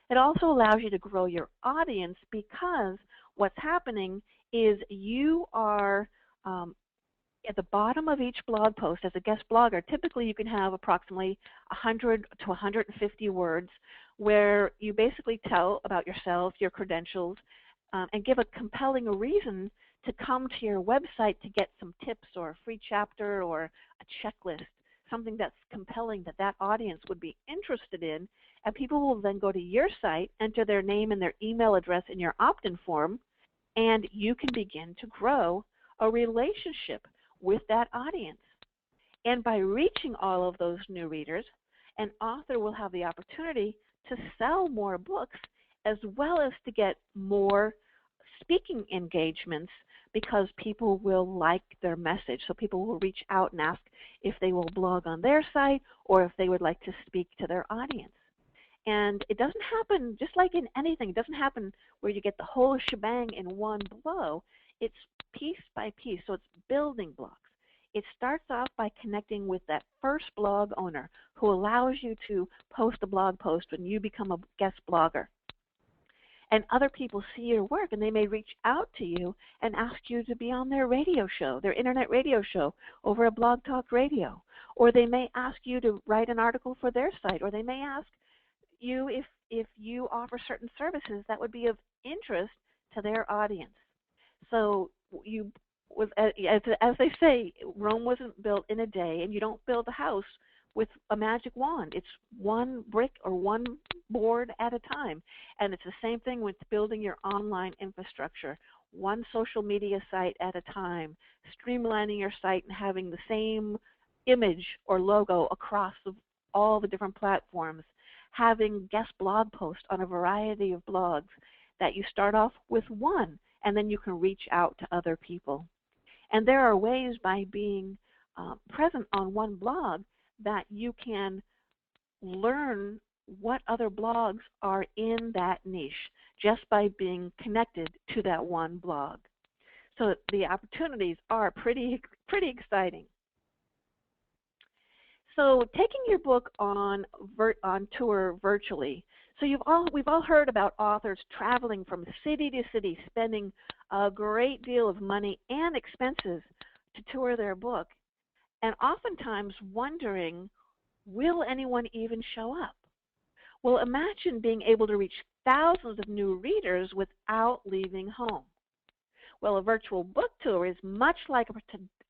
It also allows you to grow your audience because what's happening is you are at the bottom of each blog post as a guest blogger. Typically you can have approximately 100 to 150 words where you basically tell about yourself, your credentials, and give a compelling reason to come to your website to get some tips or a free chapter or a checklist, something that's compelling that that audience would be interested in, and people will then go to your site, enter their name and their email address in your opt-in form, and you can begin to grow a relationship with that audience. And by reaching all of those new readers, an author will have the opportunity to sell more books as well as to get more speaking engagements because people will like their message. So people will reach out and ask if they will blog on their site or if they would like to speak to their audience. And it doesn't happen, just like in anything, it doesn't happen where you get the whole shebang in one blow. It's piece by piece, so it's building blocks. It starts off by connecting with that first blog owner who allows you to post a blog post when you become a guest blogger. And other people see your work, and they may reach out to you and ask you to be on their radio show, their internet radio show, over at Blog Talk Radio. Or they may ask you to write an article for their site, or they may ask you if you offer certain services that would be of interest to their audience. So you, as they say, Rome wasn't built in a day, and you don't build a house with a magic wand. It's one brick or one board at a time. And it's the same thing with building your online infrastructure, one social media site at a time, streamlining your site and having the same image or logo across all the different platforms, having guest blog posts on a variety of blogs that you start off with one, and then you can reach out to other people. And there are ways by being present on one blog that you can learn what other blogs are in that niche just by being connected to that one blog. So the opportunities are pretty exciting. So taking your book on tour virtually. So we've all heard about authors traveling from city to city, spending a great deal of money and expenses to tour their book, and oftentimes wondering, will anyone even show up? Well, imagine being able to reach thousands of new readers without leaving home. Well, a virtual book tour is much like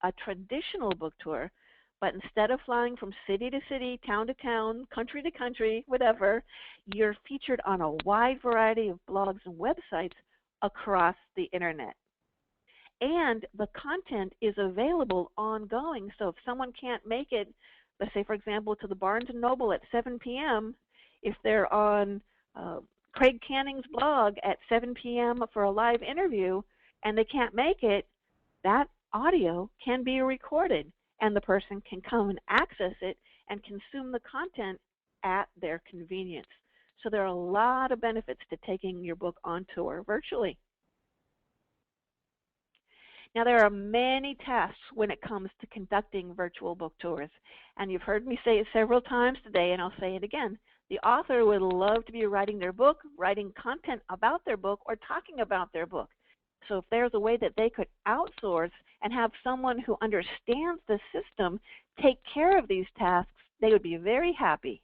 a traditional book tour, but instead of flying from city to city, town to town, country to country, whatever, you're featured on a wide variety of blogs and websites across the internet. And the content is available ongoing, so if someone can't make it, let's say, for example, to the Barnes & Noble at 7 p.m., if they're on Craig Canning's blog at 7 p.m. for a live interview and they can't make it, that audio can be recorded, and the person can come and access it and consume the content at their convenience. So there are a lot of benefits to taking your book on tour virtually. Now, there are many tasks when it comes to conducting virtual book tours, and you've heard me say it several times today, and I'll say it again. The author would love to be writing their book, writing content about their book, or talking about their book. So if there's a way that they could outsource and have someone who understands the system take care of these tasks, they would be very happy.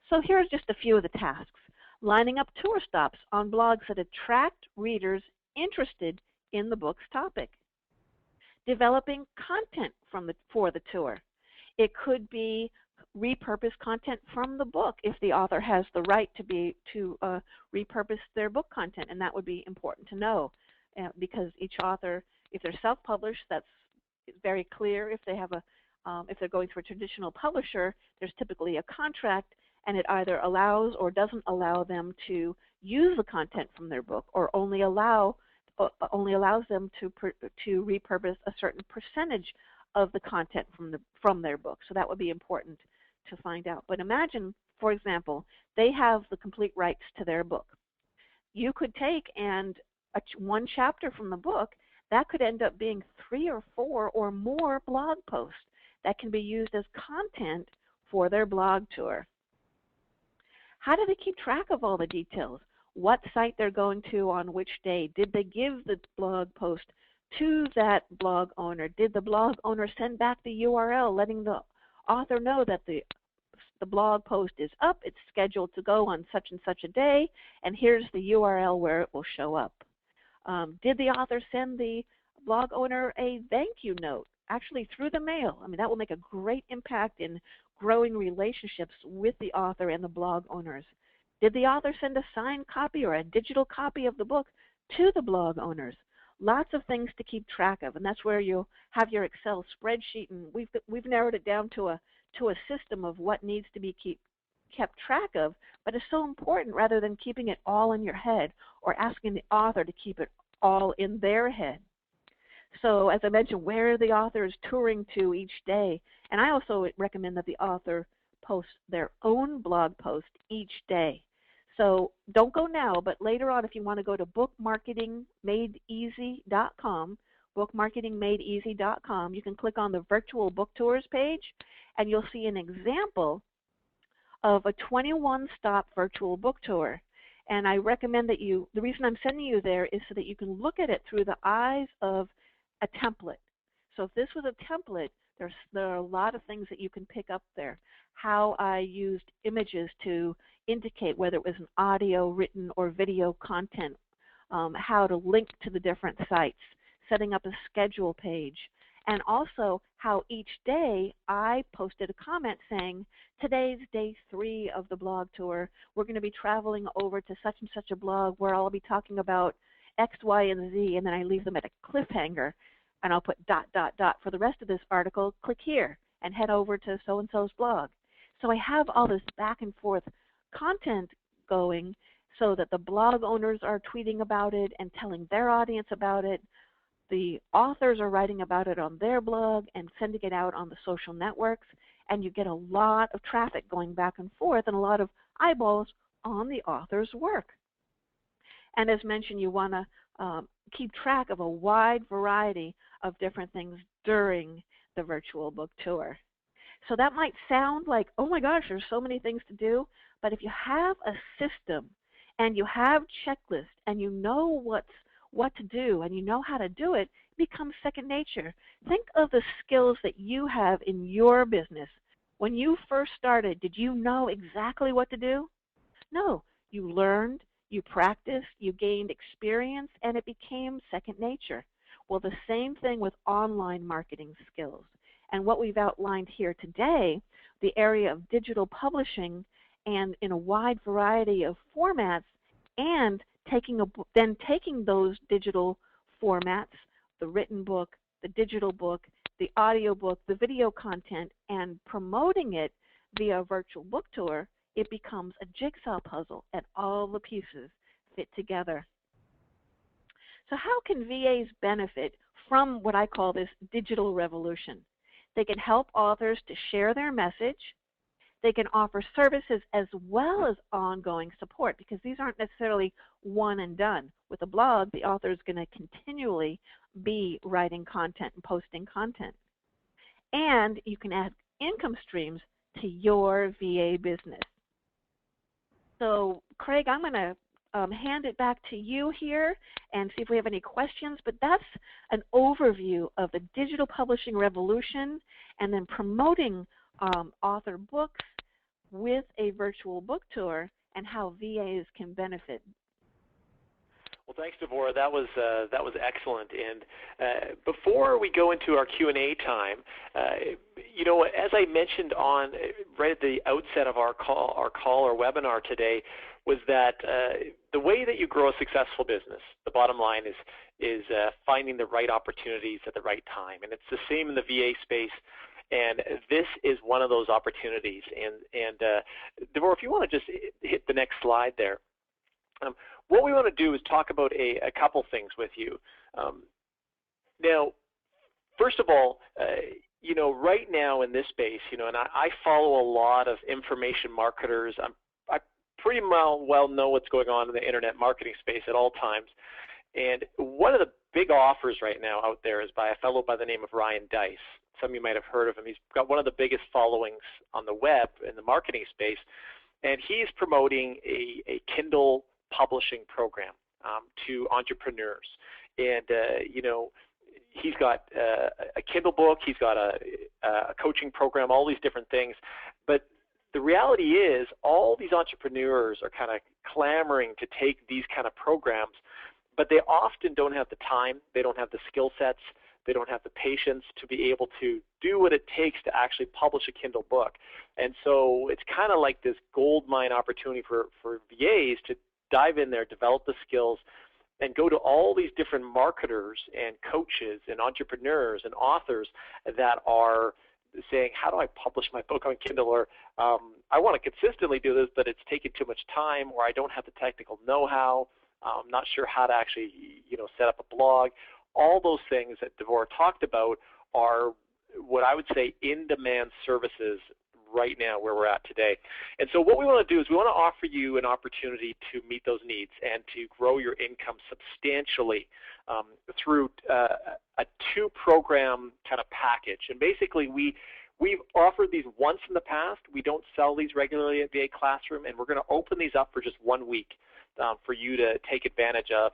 So here's just a few of the tasks. Lining up tour stops on blogs that attract readers interested in the book's topic. Developing content for the tour. It could be repurposed content from the book if the author has the right to repurpose their book content, and that would be important to know because each author, if they're self-published, that's very clear. If they have if they're going through a traditional publisher, there's typically a contract, and it either allows or doesn't allow them to use the content from their book, or only allows them to repurpose a certain percentage of the content from their book. So that would be important to find out. But imagine, for example, they have the complete rights to their book. You could take one chapter from the book that could end up being 3 or 4 or more blog posts that can be used as content for their blog tour. How do they keep track of all the details? What site they're going to on which day? Did they give the blog post to that blog owner? Did the blog owner send back the URL letting the author know that the blog post is up, it's scheduled to go on such and such a day, and here's the URL where it will show up? Did the author send the blog owner a thank you note, actually through the mail? I mean, that will make a great impact in growing relationships with the author and the blog owners. Did the author send a signed copy or a digital copy of the book to the blog owners? Lots of things to keep track of, and that's where you'll have your Excel spreadsheet, and we've narrowed it down to a system of what needs to be kept track of, but it's so important rather than keeping it all in your head or asking the author to keep it all in their head. So as I mentioned, where the author is touring to each day, and I also recommend that the author post their own blog post each day. So don't go now, but later on, if you want to go to bookmarketingmadeeasy.com, bookmarketingmadeeasy.com, you can click on the virtual book tours page, and you'll see an example of a 21-stop virtual book tour. And I recommend that the reason I'm sending you there is so that you can look at it through the eyes of a template. So if this was a template, there are a lot of things that you can pick up there. How I used images to indicate whether it was an audio, written, or video content, how to link to the different sites, setting up a schedule page, and also how each day I posted a comment saying, today's day 3 of the blog tour. We're going to be traveling over to such and such a blog where I'll be talking about X, Y, and Z, and then I leave them at a cliffhanger, and I'll put ... for the rest of this article. Click here and head over to so-and-so's blog. So I have all this back and forth content going so that the blog owners are tweeting about it and telling their audience about it. The authors are writing about it on their blog and sending it out on the social networks, and you get a lot of traffic going back and forth and a lot of eyeballs on the author's work. And as mentioned, you want to keep track of a wide variety of different things during the virtual book tour. So that might sound like, oh my gosh, there's so many things to do, but if you have a system and you have checklists and you know what to do and you know how to do it, it becomes second nature. Think of the skills that you have in your business. When you first started, did you know exactly what to do? No, you learned, you practiced, you gained experience, and it became second nature. Well, the same thing with online marketing skills. And what we've outlined here today, the area of digital publishing and in a wide variety of formats, and then taking those digital formats, the written book, the digital book, the audio book, the video content, and promoting it via a virtual book tour, it becomes a jigsaw puzzle and all the pieces fit together. So how can VAs benefit from what I call this digital revolution? They can help authors to share their message. They can offer services as well as ongoing support, because these aren't necessarily one and done. With a blog, the author is going to continually be writing content and posting content. And you can add income streams to your VA business. So, Craig, I'm going to hand it back to you here and see if we have any questions, but that's an overview of the digital publishing revolution and then promoting author books with a virtual book tour and how VAs can benefit. Well, thanks, Deborah. That was excellent. And before we go into our Q&A time, you know, as I mentioned right at the outset of our call or webinar today, was that the way that you grow a successful business, the bottom line is finding the right opportunities at the right time, and it's the same in the VA space. And this is one of those opportunities. And Deborah, if you want to just hit the next slide there. What we want to do is talk about a couple things with you. Now, first of all, you know, right now in this space, you know, and I follow a lot of information marketers. I pretty well know what's going on in the internet marketing space at all times. And one of the big offers right now out there is by a fellow by the name of Ryan Deiss. Some of you might have heard of him. He's got one of the biggest followings on the web in the marketing space, and he's promoting a Kindle publishing program to entrepreneurs. And you know, he's got a Kindle book, he's got a coaching program, all these different things. But the reality is, all these entrepreneurs are kind of clamoring to take these kind of programs, but they often don't have the time, they don't have the skill sets, they don't have the patience to be able to do what it takes to actually publish a Kindle book. And so it's kind of like this gold mine opportunity for VAs to dive in there, develop the skills, and go to all these different marketers and coaches and entrepreneurs and authors that are saying, how do I publish my book on Kindle? Or I want to consistently do this, but it's taking too much time, or I don't have the technical know-how. I'm not sure how to actually, you know, set up a blog. All those things that Deborah talked about are what I would say in-demand services right now where we're at today. And so what we want to do is we want to offer you an opportunity to meet those needs and to grow your income substantially through a two-program kind of package. And basically we we've offered these once in the past. We don't sell these regularly at VA Classroom, and we're going to open these up for just 1 week for you to take advantage of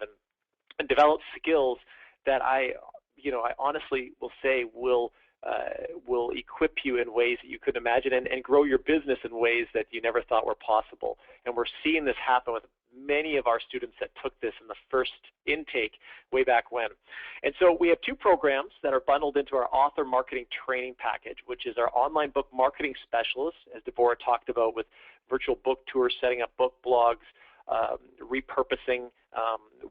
and develop skills that I honestly will say will equip you in ways that you couldn't imagine and grow your business in ways that you never thought were possible. And we're seeing this happen with many of our students that took this in the first intake way back when. And so we have 2 programs that are bundled into our author marketing training package, which is our online book marketing specialist, as Deborah talked about, with virtual book tours, setting up book blogs, repurposing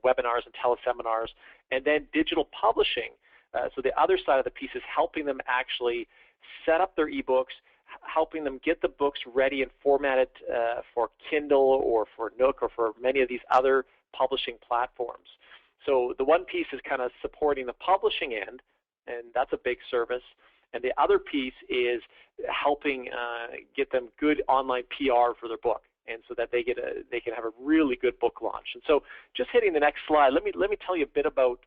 webinars and teleseminars, and then digital publishing. So the other side of the piece is helping them actually set up their ebooks, helping them get the books ready and formatted for Kindle or for Nook or for many of these other publishing platforms. So the one piece is kind of supporting the publishing end, and that's a big service. And the other piece is helping get them good online PR for their book, and so that they can have a really good book launch. And so, just hitting the next slide, let me tell you a bit about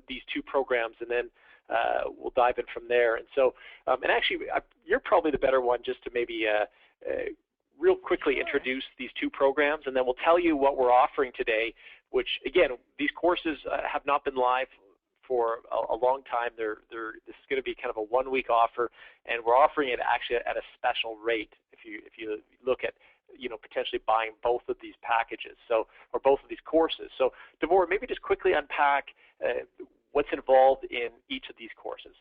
these 2 programs, and then we'll dive in from there. And so, and actually, you're probably the better one just to maybe real quickly introduce these 2 programs, and then we'll tell you what we're offering today. Which, again, these courses have not been live for a long time. This is going to be kind of a 1 week offer, and we're offering it actually at a special rate if you look at potentially buying both of these packages, or both of these courses. So Deborah, maybe just quickly unpack what's involved in each of these courses.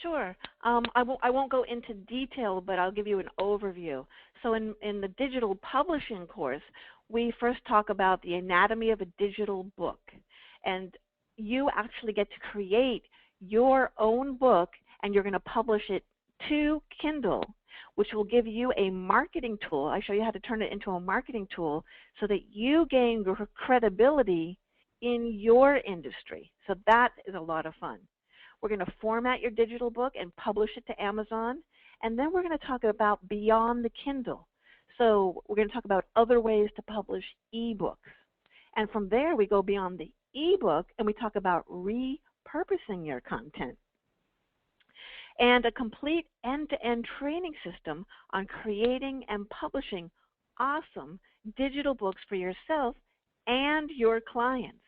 Sure. I won't go into detail, but I'll give you an overview. So in the digital publishing course, we first talk about the anatomy of a digital book, and you actually get to create your own book, and you're going to publish it to Kindle, which will give you a marketing tool. I show you how to turn it into a marketing tool so that you gain credibility in your industry. So that is a lot of fun. We're going to format your digital book and publish it to Amazon, and then we're going to talk about beyond the Kindle. So we're going to talk about other ways to publish ebooks. And from there, we go beyond the ebook, and we talk about repurposing your content. And a complete end-to-end training system on creating and publishing awesome digital books for yourself and your clients.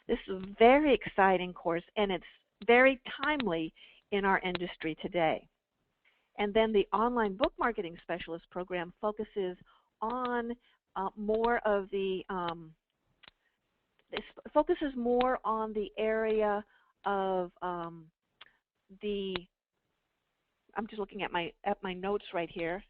This is a very exciting course, and it's very timely in our industry today. And then the online book marketing specialist program focuses on more of the focuses more on the area of I'm just looking at my notes right here.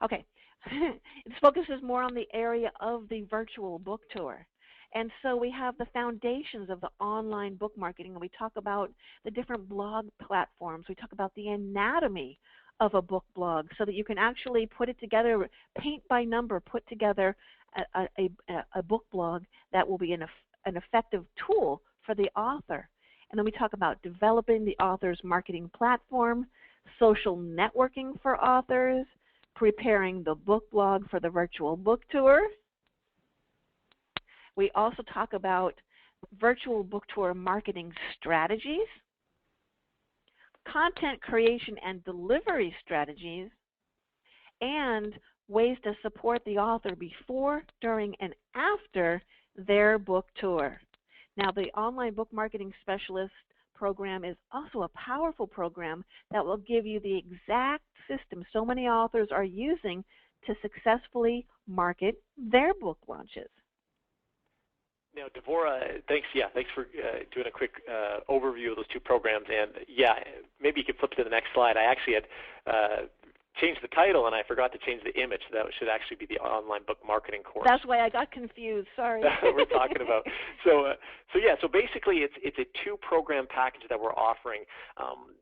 Okay, it focuses more on the area of the virtual book tour. And so we have the foundations of the online book marketing, and we talk about the different blog platforms. We talk about the anatomy of a book blog so that you can actually put it together, paint by number, put together a book blog that will be an effective tool for the author. And then we talk about developing the author's marketing platform, social networking for authors, preparing the book blog for the virtual book tour. We also talk about virtual book tour marketing strategies, content creation and delivery strategies, and ways to support the author before, during, and after their book tour. Now, the Online Book Marketing Specialist program is also a powerful program that will give you the exact system so many authors are using to successfully market their book launches. Now, Deborah, thanks for doing a quick overview of those 2 programs. And yeah, maybe you could flip to the next slide. I actually had changed the title, and I forgot to change the image. So that should actually be the online book marketing course. That's why I got confused. Sorry. That's what we're talking about. So basically, it's a 2-program package that we're offering.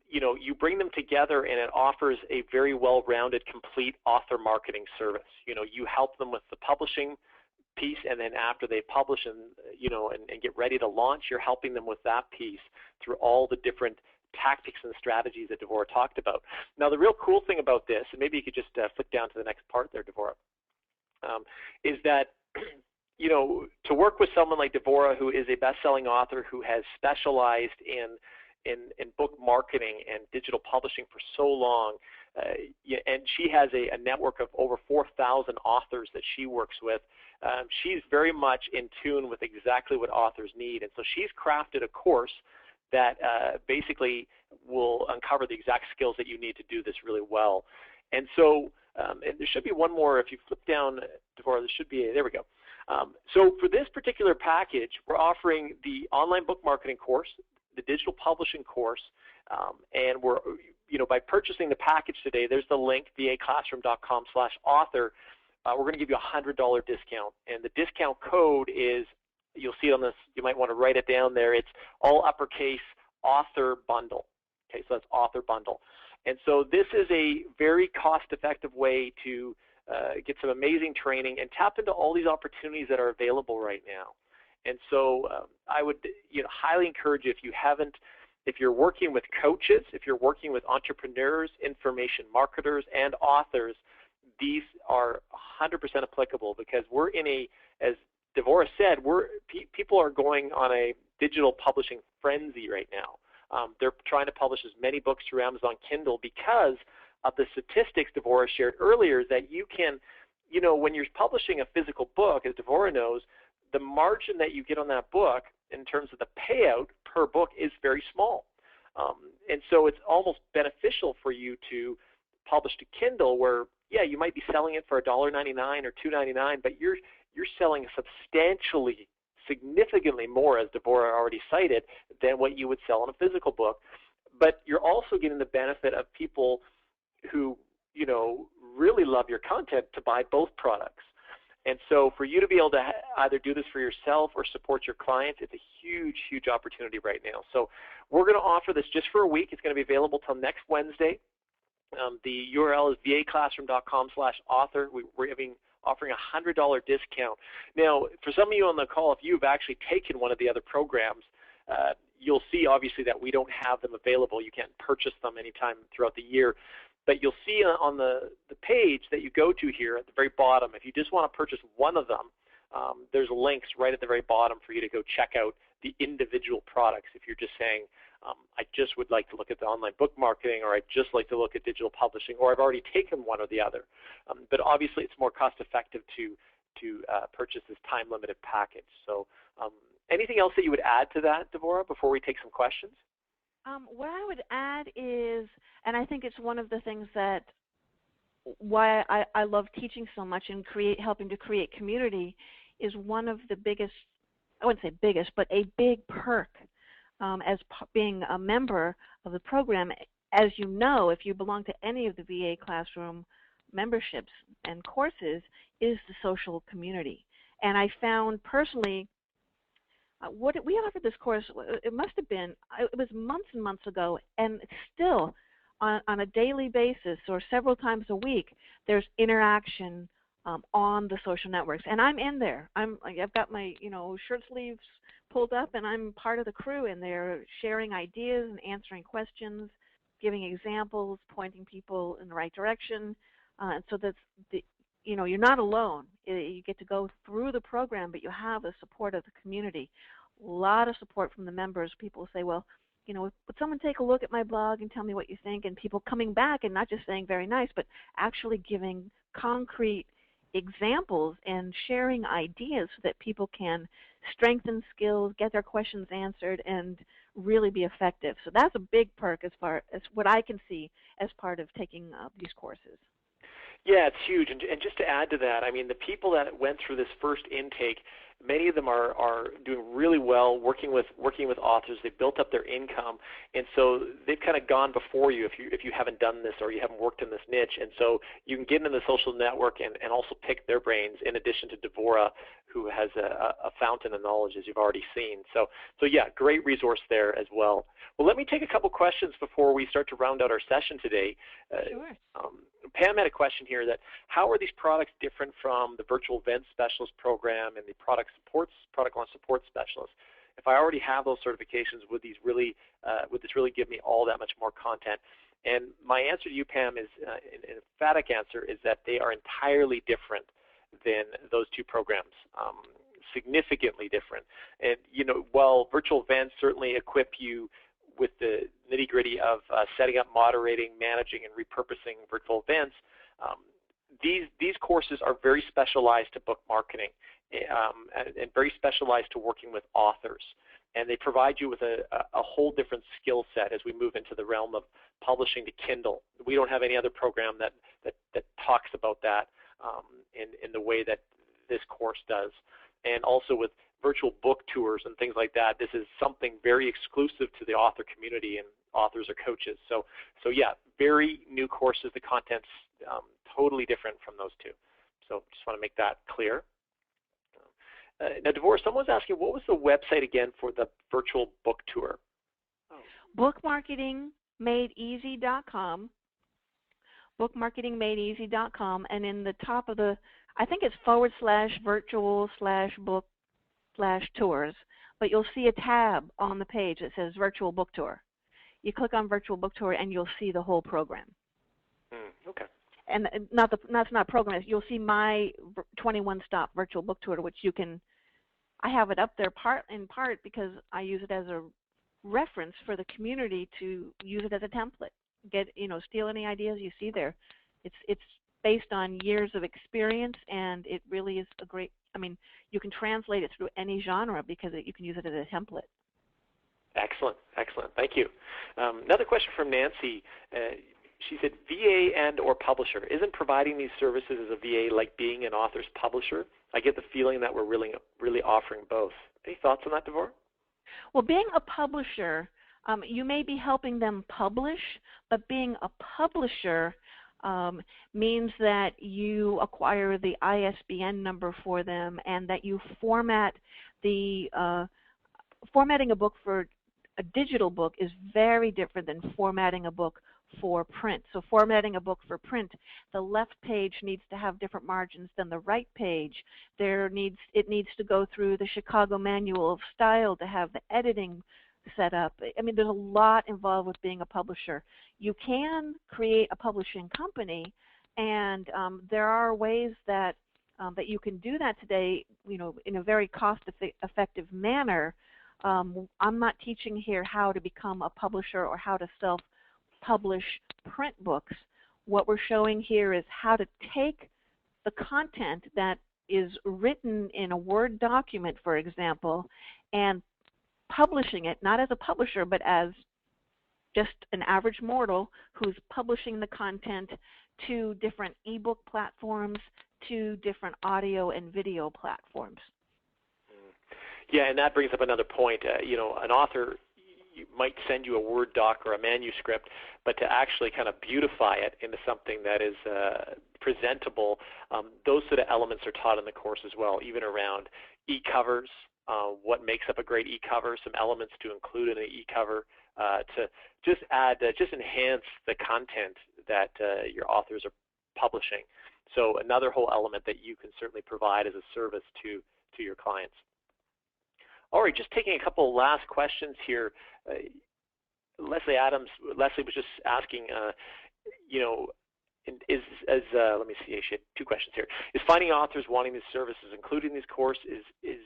You bring them together, and it offers a very well-rounded, complete author marketing service. You help them with the publishing piece, and then after they publish and get ready to launch, you're helping them with that piece through all the different tactics and strategies that Deborah talked about. Now, the real cool thing about this, and maybe you could just flick down to the next part there, Deborah, is that to work with someone like Deborah, who is a best-selling author who has specialized in in book marketing and digital publishing for so long, and she has a network of over 4,000 authors that she works with. She's very much in tune with exactly what authors need, and so she's crafted a course that basically will uncover the exact skills that you need to do this really well. And so and there should be one more. If you flip down, Devorah, there should be there we go. So for this particular package, we're offering the online book marketing course, the digital publishing course, and we're, by purchasing the package today, there's the link, vaclassroom.com/author. We're going to give you a $100 discount, and the discount code is, you'll see it on this, you might want to write it down there. It's all uppercase author bundle. Okay, so that's author bundle. And so this is a very cost-effective way to get some amazing training and tap into all these opportunities that are available right now. And so I would highly encourage you, if you're working with coaches, if you're working with entrepreneurs, information marketers, and authors, these are 100% applicable, because we're in as Devorah said, people are going on a digital publishing frenzy right now. They're trying to publish as many books through Amazon Kindle because of the statistics Devorah shared earlier, that you can, when you're publishing a physical book, as Devorah knows, the margin that you get on that book in terms of the payout per book is very small. And so it's almost beneficial for you to publish to Kindle, where, yeah, you might be selling it for $1.99 or $2.99, but you're selling significantly more, as Devorah already cited, than what you would sell on a physical book. But you're also getting the benefit of people who, really love your content to buy both products. And so for you to be able to either do this for yourself or support your clients, it's a huge, huge opportunity right now. So we're going to offer this just for a week. It's going to be available till next Wednesday. The URL is vaclassroom.com/author. We're offering a $100 discount. Now, for some of you on the call, if you've actually taken one of the other programs, you'll see obviously that we don't have them available. You can't purchase them anytime throughout the year. But you'll see on the page that you go to here at the very bottom, if you just want to purchase one of them, there's links right at the very bottom for you to go check out the individual products. If you're just saying, I just would like to look at the online book marketing, or I'd just like to look at digital publishing, or I've already taken one or the other. But obviously it's more cost effective to purchase this time-limited package. So anything else that you would add to that, Devorah, before we take some questions? What I would add is, and I think it's one of the things that why I love teaching so much and helping to create community, is one of the biggest, I wouldn't say biggest, but a big perk as being a member of the program. As you know, if you belong to any of the VA Classroom memberships and courses, is the social community. And I found personally, we offered this course, it must have been, it was months and months ago, and still on a daily basis or several times a week, there's interaction on the social networks. And I'm in there. I've got my shirt sleeves pulled up, and I'm part of the crew in there, sharing ideas and answering questions, giving examples, pointing people in the right direction. And so that's you're not alone. You get to go through the program, but you have the support of the community. A lot of support from the members. People say, well, would someone take a look at my blog and tell me what you think? And people coming back and not just saying very nice, but actually giving concrete examples and sharing ideas so that people can strengthen skills, get their questions answered, and really be effective. So that's a big perk as far as what I can see as part of taking these courses. Yeah, it's huge. And just to add to that, I mean, the people that went through this first intake, many of them are doing really well working with authors. They've built up their income, and so they've kind of gone before you if you haven't done this or you haven't worked in this niche. And so you can get into the social network and also pick their brains, in addition to Devorah, who has a fountain of knowledge, as you've already seen. So yeah, great resource there as well. Well, let me take a couple questions before we start to round out our session today. Sure. Pam had a question here that, how are these products different from the virtual event specialist program and the product launch support specialist? If I already have those certifications, would this really give me all that much more content? And my answer to you, Pam, is an emphatic answer, is that they are entirely different than those two programs, significantly different. And while virtual events certainly equip you with the nitty-gritty of setting up, moderating, managing, and repurposing virtual events, these courses are very specialized to book marketing and very specialized to working with authors. And they provide you with a whole different skill set as we move into the realm of publishing to Kindle. We don't have any other program that talks about that in the way that this course does. And also with virtual book tours and things like that, this is something very exclusive to the author community and authors or coaches. So yeah, very new courses. The content's totally different from those two. So just want to make that clear. Now, Devorah, someone was asking, what was the website again for the virtual book tour? Bookmarketingmadeeasy.com. Bookmarketingmadeeasy.com, and in the top of the, I think it's /virtual/book/tours, but you'll see a tab on the page that says Virtual Book Tour. You click on Virtual Book Tour, and you'll see the whole program. Okay. And that's not program. You'll see my 21-stop virtual book tour, which you can. I have it up there in part because I use it as a reference for the community to use it as a template. Steal any ideas you see there. It's based on years of experience, and it really is a great. I mean, you can translate it through any genre because you can use it as a template. Excellent. Thank you. Another question from Nancy. She said, VA and or publisher. Isn't providing these services as a VA like being an author's publisher? I get the feeling that we're really offering both. Any thoughts on that, Devorah? Well, being a publisher, you may be helping them publish, but being a publisher means that you acquire the ISBN number for them and that you format formatting a book for a digital book is very different than formatting a book for print. So formatting a book for print, the left page needs to have different margins than the right page. It needs to go through the Chicago Manual of Style to have the editing set up. I mean, there's a lot involved with being a publisher. You can create a publishing company, and there are ways that you can do that today, in a very cost-effective manner. I'm not teaching here how to become a publisher or how to self-publish print books. What we're showing here is how to take the content that is written in a Word document, for example, and publishing it, not as a publisher, but as just an average mortal who's publishing the content to different ebook platforms, to different audio and video platforms. Yeah, and that brings up another point. An author might send you a Word doc or a manuscript, but to actually kind of beautify it into something that is presentable, those sort of elements are taught in the course as well, even around e-covers, what makes up a great e-cover, some elements to include in an e-cover to just enhance the content that your authors are publishing. So another whole element that you can certainly provide as a service to your clients. All right, just taking a couple last questions here. Leslie was just asking, let me see, she had two questions here. Is finding authors wanting these services, including these courses, is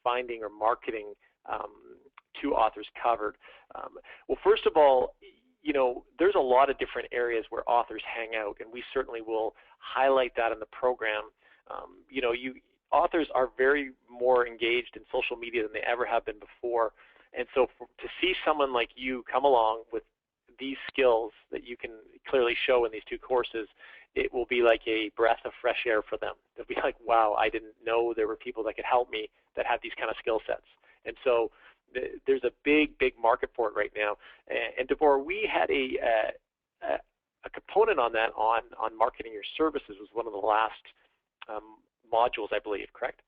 finding or marketing to authors covered? Well, first of all, there's a lot of different areas where authors hang out, and we certainly will highlight that in the program. Authors are very more engaged in social media than they ever have been before, and so to see someone like you come along with these skills that you can clearly show in these two courses, it will be like a breath of fresh air for them. They'll be like, wow, I didn't know there were people that could help me that have these kind of skill sets. And so there's a big market for it right now. And Devorah, we had a component on that on marketing your services was one of the last modules, I believe, correct?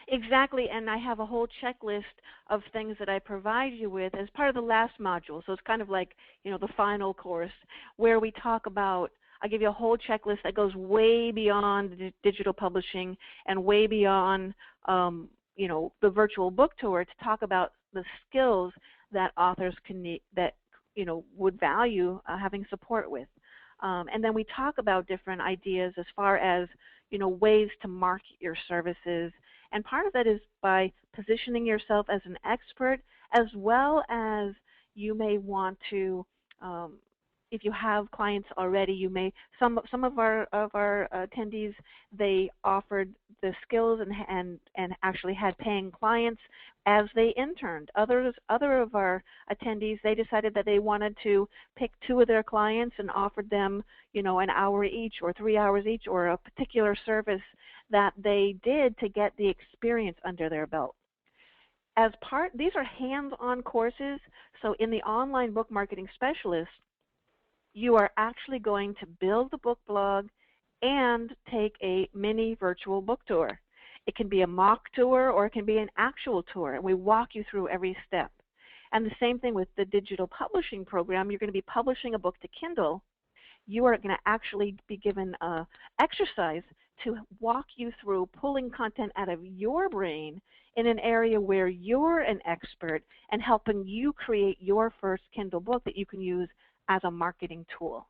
Exactly, and I have a whole checklist of things that I provide you with as part of the last module. So it's kind of like, the final course where we talk about, I give you a whole checklist that goes way beyond digital publishing and way beyond, the virtual book tour to talk about the skills that authors can need, that, would value having support with. And then we talk about different ideas as far as, ways to market your services. And part of that is by positioning yourself as an expert as well as you may want to, if you have clients already, you may some of our attendees, they offered the skills and actually had paying clients as they interned. Other of our attendees, they decided that they wanted to pick 2 of their clients and offered them, an hour each or 3 hours each, or a particular service that they did to get the experience under their belt. These are hands-on courses, so in the online book marketing specialist, you are actually going to build the book blog and take a mini virtual book tour. It can be a mock tour or it can be an actual tour, and we walk you through every step. And the same thing with the digital publishing program. You're going to be publishing a book to Kindle. You are going to actually be given an exercise to walk you through pulling content out of your brain in an area where you're an expert and helping you create your first Kindle book that you can use as a marketing tool.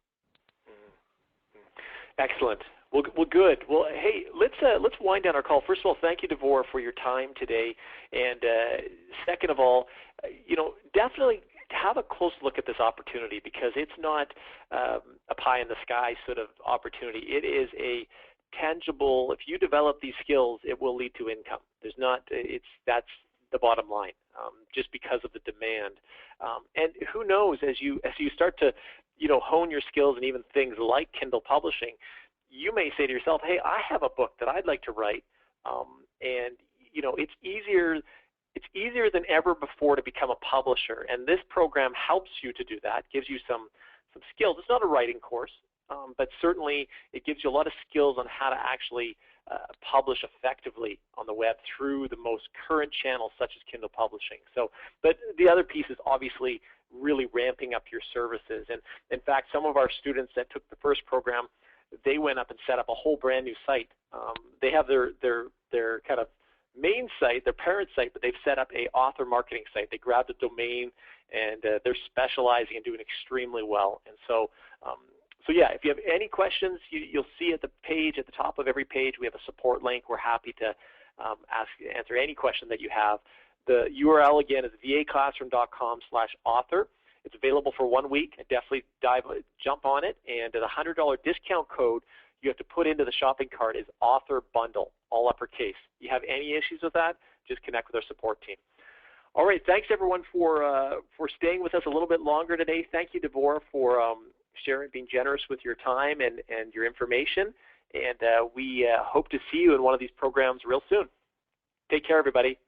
Excellent. Well, good. Well, hey, let's wind down our call. First of all, thank you, Devorah, for your time today. And second of all, definitely have a close look at this opportunity, because it's not a pie in the sky sort of opportunity. It is a tangible. If you develop these skills, it will lead to income. That's the bottom line, just because of the demand. And who knows, as you start to hone your skills and even things like Kindle publishing, you may say to yourself, hey, I have a book that I'd like to write, and it's easier than ever before to become a publisher, and this program helps you to do that, gives you some skills. It's not a writing course, but certainly it gives you a lot of skills on how to actually publish effectively on the web through the most current channels such as Kindle publishing. But the other piece is obviously really ramping up your services. And in fact, some of our students that took the first program, they went up and set up a whole brand new site. They have their kind of main site, their parent site, but they've set up a author marketing site. They grabbed a domain, and they're specializing and doing extremely well. And so yeah, if you have any questions, you'll see at the page, at the top of every page, we have a support link. We're happy to answer any question that you have. The URL again is vaclassroom.com/author. It's available for 1 week. Definitely jump on it. And the $100 discount code you have to put into the shopping cart is Author Bundle, all uppercase. You have any issues with that, just connect with our support team. All right, thanks everyone for staying with us a little bit longer today. Thank you, Devorah, for sharing, being generous with your time and your information. And we hope to see you in one of these programs real soon. Take care, everybody.